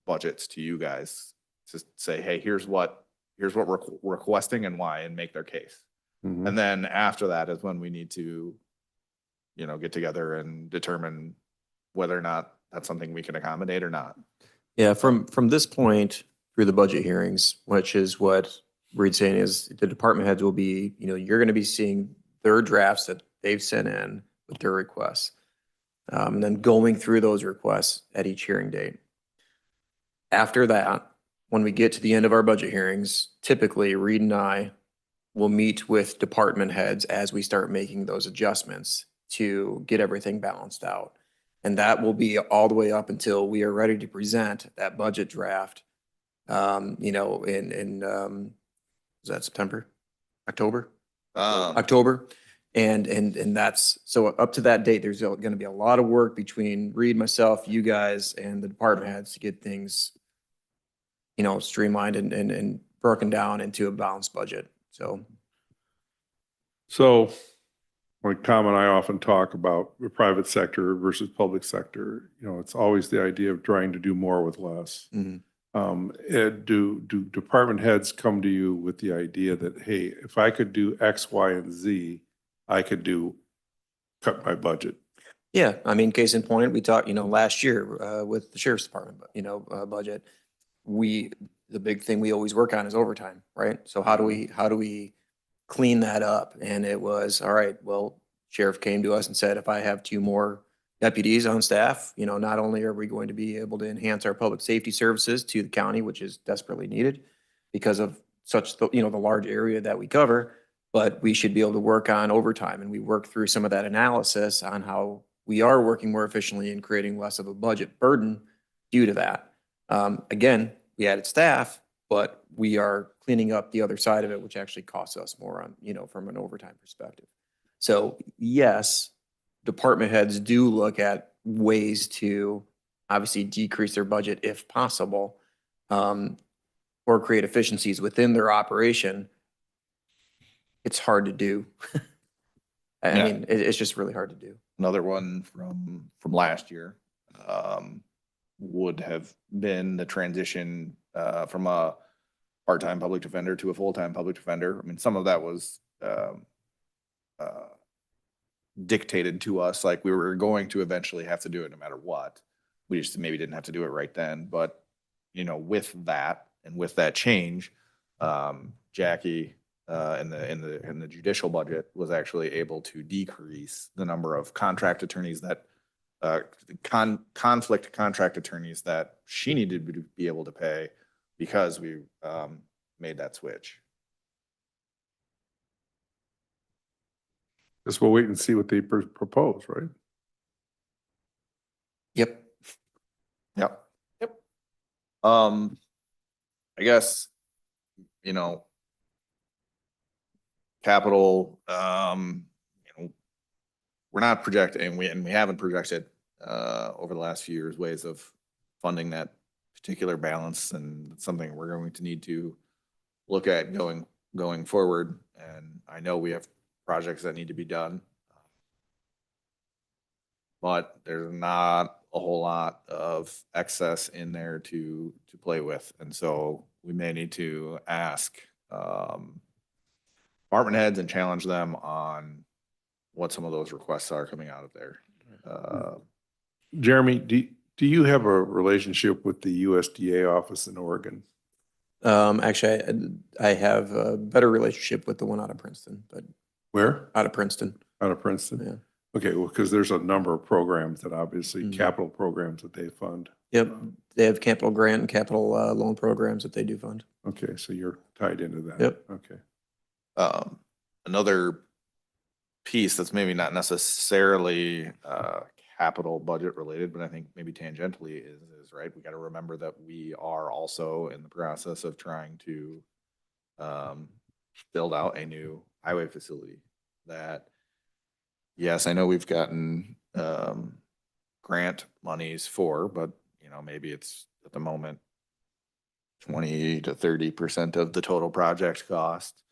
budgets to you guys to say, hey, here's what we're requesting and why, and make their case. And then after that is when we need to, get together and determine whether or not that's something we can accommodate or not. Yeah, from this point through the budget hearings, which is what Reed's saying, is the department heads will be, you're going to be seeing their drafts that they've sent in with their requests. And then going through those requests at each hearing date. After that, when we get to the end of our budget hearings, typically Reed and I will meet with department heads as we start making those adjustments to get everything balanced out. And that will be all the way up until we are ready to present that budget draft, in is that September, October? October. And that's, so up to that date, there's going to be a lot of work between Reed, myself, you guys, and the department heads to get things, streamlined and broken down into a balanced budget. So when Tom and I often talk about the private sector versus public sector, it's always the idea of trying to do more with less. Mhm. Do department heads come to you with the idea that, hey, if I could do X, Y, and Z, I could cut my budget? Yeah, I mean, case in point, we talked, last year with the sheriff's department, budget. The big thing we always work on is overtime, right? So how do we clean that up? And it was, all right, well, sheriff came to us and said, if I have 2 more deputies on staff, not only are we going to be able to enhance our public safety services to the county, which is desperately needed because of such the large area that we cover, but we should be able to work on overtime. And we work through some of that analysis on how we are working more efficiently and creating less of a budget burden due to that. Again, we added staff, but we are cleaning up the other side of it, which actually costs us more on, from an overtime perspective. So yes, department heads do look at ways to obviously decrease their budget if possible, or create efficiencies within their operation. It's hard to do. I mean, it's just really hard to do. Another one from last year would have been the transition from a part-time public defender to a full-time public defender. I mean, some of that was dictated to us, like we were going to eventually have to do it no matter what. We just maybe didn't have to do it right then. But, with that and with that change, Jackie in the judicial budget was actually able to decrease the number of contract attorneys that conflict contract attorneys that she needed to be able to pay because we made that switch. Guess we'll wait and see what they propose, right? Yep. I guess, capital, we're not projecting, and we haven't projected over the last few years ways of funding that particular balance, and it's something we're going to need to look at going forward. And I know we have projects that need to be done, but there's not a whole lot of excess in there to play with. And so we may need to ask department heads and challenge them on what some of those requests are coming out of there. Jeremy, do you have a relationship with the USDA office in Oregon? Actually, I have a better relationship with the one out of Princeton, but Where? out of Princeton. Out of Princeton? Yeah. Okay, well, because there's a number of programs that obviously, capital programs that they fund. Yep. They have capital grant and capital loan programs that they do fund. Okay, so you're tied into that. Yep. Okay. Another piece that's maybe not necessarily capital budget related, but I think maybe tangentially is right. We got to remember that we are also in the process of trying to build out a new highway facility that, yes, I know we've gotten grant monies for, but maybe it's at the moment 20 to 30% of the total project cost.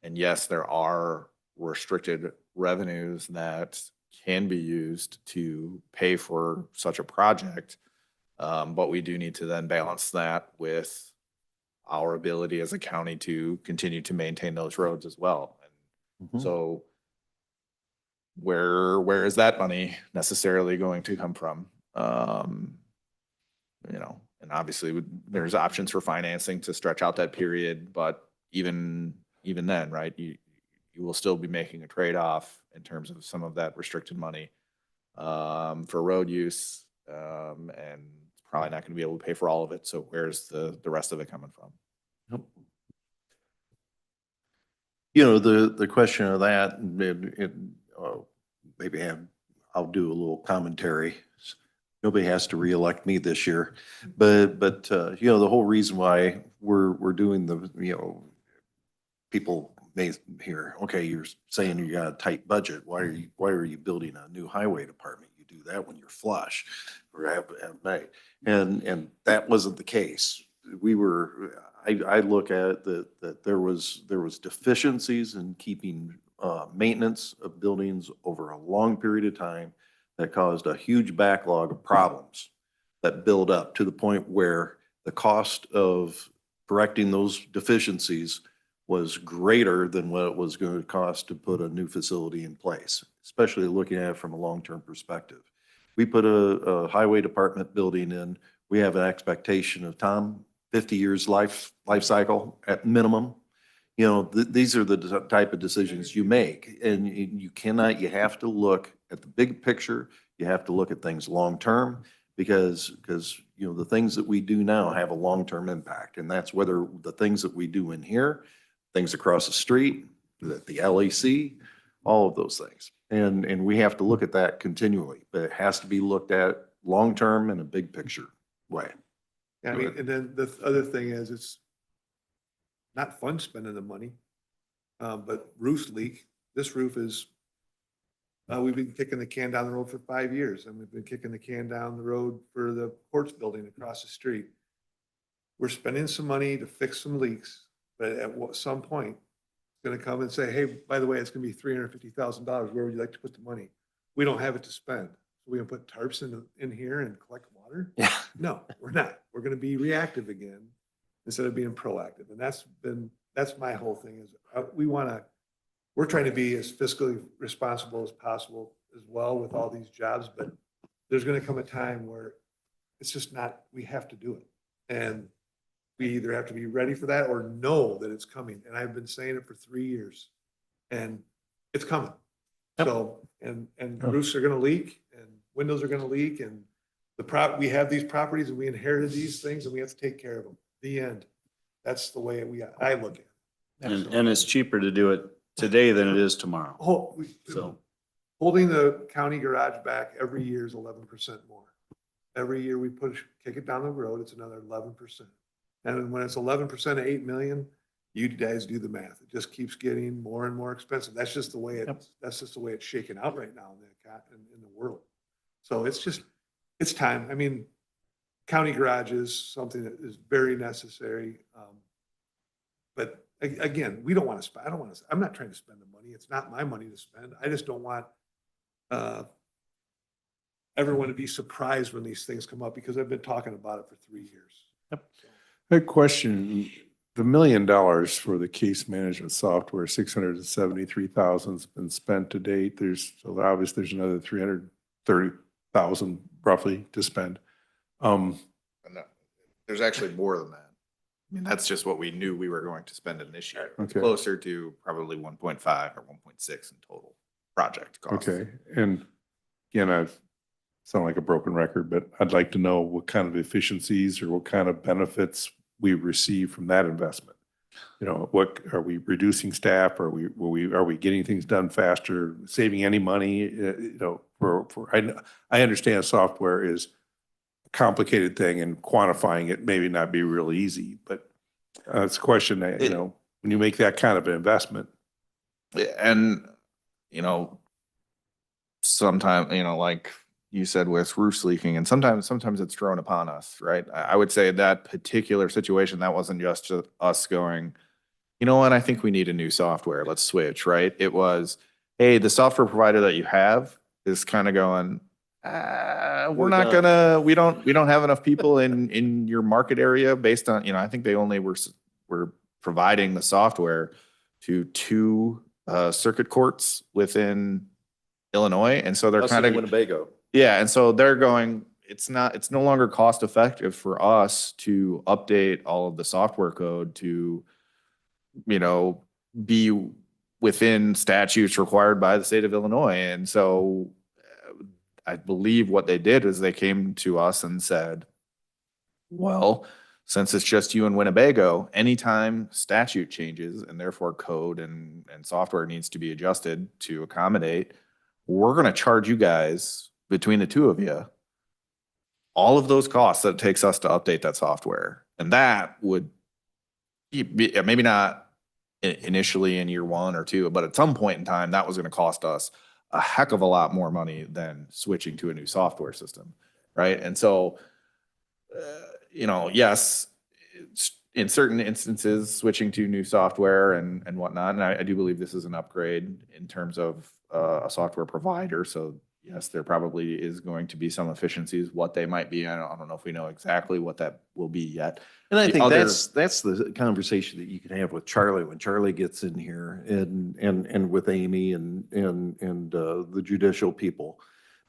And yes, there are restricted revenues that can be used to pay for such a project. But we do need to then balance that with our ability as a county to continue to maintain those roads as well. And so where is that money necessarily going to come from? And obviously there's options for financing to stretch out that period, but even then, right, you will still be making a trade-off in terms of some of that restricted money for road use. And probably not gonna be able to pay for all of it. So where's the rest of it coming from? You know, the question of that, maybe I'll do a little commentary. Nobody has to reelect me this year, but you know, the whole reason why we're doing the, you know, people may hear, okay, you're saying you got a tight budget. Why are you building a new highway department? You do that when you're flush or at night. And that wasn't the case. I look at that there was deficiencies in keeping maintenance of buildings over a long period of time that caused a huge backlog of problems that build up to the point where the cost of correcting those deficiencies was greater than what it was going to cost to put a new facility in place, especially looking at it from a long-term perspective. We put a highway department building in, we have an expectation of, Tom, 50 years life cycle at minimum. You know, these are the type of decisions you make, and you you have to look at the big picture. You have to look at things long-term because, you know, the things that we do now have a long-term impact. And that's whether the things that we do in here, things across the street, the LAC, all of those things. And we have to look at that continually, but it has to be looked at long-term in a big picture way. Yeah, I mean, and then the other thing is, it's not fun spending the money. But roofs leak. This roof is, we've been kicking the can down the road for 5 years, and we've been kicking the can down the road for the courts building across the street. We're spending some money to fix some leaks, but at some point, it's gonna come and say, hey, by the way, it's gonna be $350,000. Where would you like to put the money? We don't have it to spend. We're gonna put tarps in here and collect water? Yeah. No, we're not. We're gonna be reactive again instead of being proactive. And that's my whole thing is we're trying to be as fiscally responsible as possible as well with all these jobs, but there's gonna come a time where it's just not, we have to do it. And we either have to be ready for that or know that it's coming. And I've been saying it for 3 years and it's coming. So, and roofs are gonna leak and windows are gonna leak and we have these properties and we inherited these things and we have to take care of them. The end. That's the way I look at it. And it's cheaper to do it today than it is tomorrow. So holding the county garage back every year is 11% more. Every year we kick it down the road, it's another 11%. And when it's 11% of 8 million, you guys do the math. It just keeps getting more and more expensive. That's just the way that's just the way it's shaking out right now in the world. So it's time. I mean, county garage is something that is very necessary. But again, we don't want to spend, I'm not trying to spend the money. It's not my money to spend. I just don't want everyone to be surprised when these things come up because I've been talking about it for 3 years. Yep. A question, the $1 million for the case management software, 673,000 has been spent to date. Obviously there's another 330,000 roughly to spend. No, there's actually more than that. I mean, that's just what we knew we were going to spend in this year. It's Okay. closer to probably 1.5 or 1.6 in total project cost. Okay, and again, I sound like a broken record, but I'd like to know what kind of efficiencies or what kind of benefits we receive from that investment. You know, what, are we reducing staff? Are we getting things done faster, saving any money? You know, I understand software is a complicated thing and quantifying it maybe not be real easy, but it's a question that, you know, when you make that kind of an investment. And, you know, sometimes, you know, like you said with roofs leaking, and sometimes it's thrown upon us, right? I would say that particular situation, that wasn't just us going, you know what, I think we need a new software. Let's switch, right? It was, hey, the software provider that you have is kind of going, we don't have enough people in your market area based on, you know, I think they only were providing the software to 2 circuit courts within Illinois. And so they're kind of Winnebago. Yeah, and so they're going, it's no longer cost effective for us to update all of the software code to, you know, be within statutes required by the state of Illinois. And so I believe what they did is they came to us and said, well, since it's just you and Winnebago, anytime statute changes and therefore code and software needs to be adjusted to accommodate, we're gonna charge you guys, between the two of you, all of those costs that it takes us to update that software. And that would be, maybe not initially in year 1 or 2, but at some point in time, that was gonna cost us a heck of a lot more money than switching to a new software system, right? And so, you know, yes, in certain instances, switching to new software and whatnot, and I do believe this is an upgrade in terms of a software provider. So yes, there probably is going to be some efficiencies. What they might be, I don't know if we know exactly what that will be yet. And I The think other- that's the conversation that you can have with Charlie when Charlie gets in here and with Amy and the judicial people.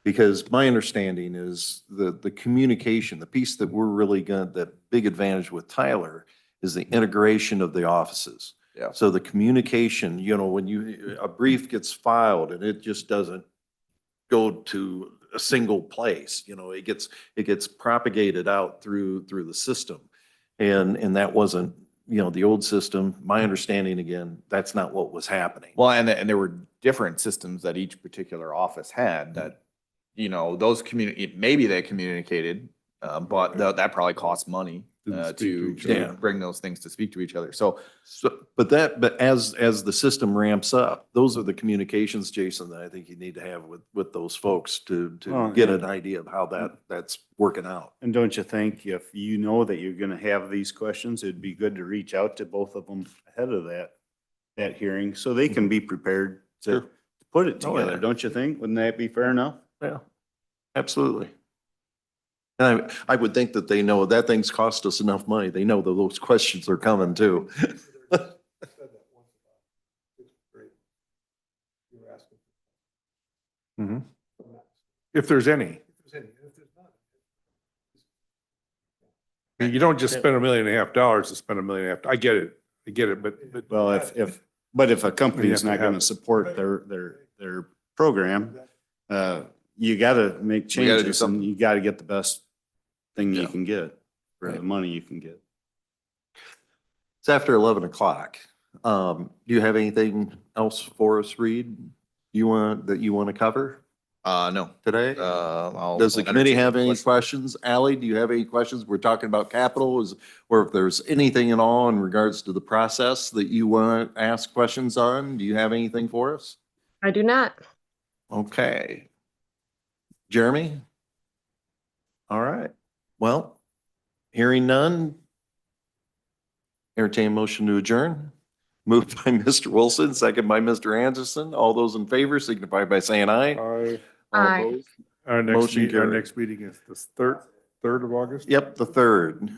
Because my understanding is the communication, the piece that we're really going, that big advantage with Tyler is the integration of the offices. Yeah. So the communication, you know, when a brief gets filed and it just doesn't go to a single place, you know, it gets propagated out through the system. And that wasn't, you know, the old system, my understanding again, that's not what was happening. Well, and there were different systems that each particular office had that, you know, those maybe they communicated, but that probably costs money Didn't speak to to each other. Yeah. bring those things to speak to each other. So But as the system ramps up, those are the communications, Jason, that I think you need to have with those folks to Well, get and- an idea of how that's working out. And don't you think if you know that you're gonna have these questions, it'd be good to reach out to both of them ahead of that hearing, so they can be prepared Sure. to put it Oh, yeah. together, don't you think? Wouldn't that be fair enough? Yeah, absolutely. And I would think that they know that thing's cost us enough money. They know that those questions are coming too. I said that once about sixth grade. You were asking. Mhm. If there's any. If there's any, if there's not. You don't just spend $1.5 million to spend $1.5 million. I get it, but Well, if a company's You have not to have gonna it. support their program, you gotta make We gotta do changes something. and you gotta get the best thing you Yeah. can get for the Right. money you can get. It's after 11 o'clock. Do you have anything else for us, Reed? That you want to cover no. today? I'll Does the committee entertain have any questions. questions? Ally, do you have any questions? We're talking about capital, or if there's anything at all in regards to the process that you want to ask questions on, do you have anything for us? I do not. Okay. Jeremy? All right. Well, hearing none. Entertain motion to adjourn. Moved by Mr. Wilson, second by Mr. Anderson. All those in favor signify by saying aye. I, All Aye. opposed? our Motion next carried. meeting is the third of August. Yep, the third.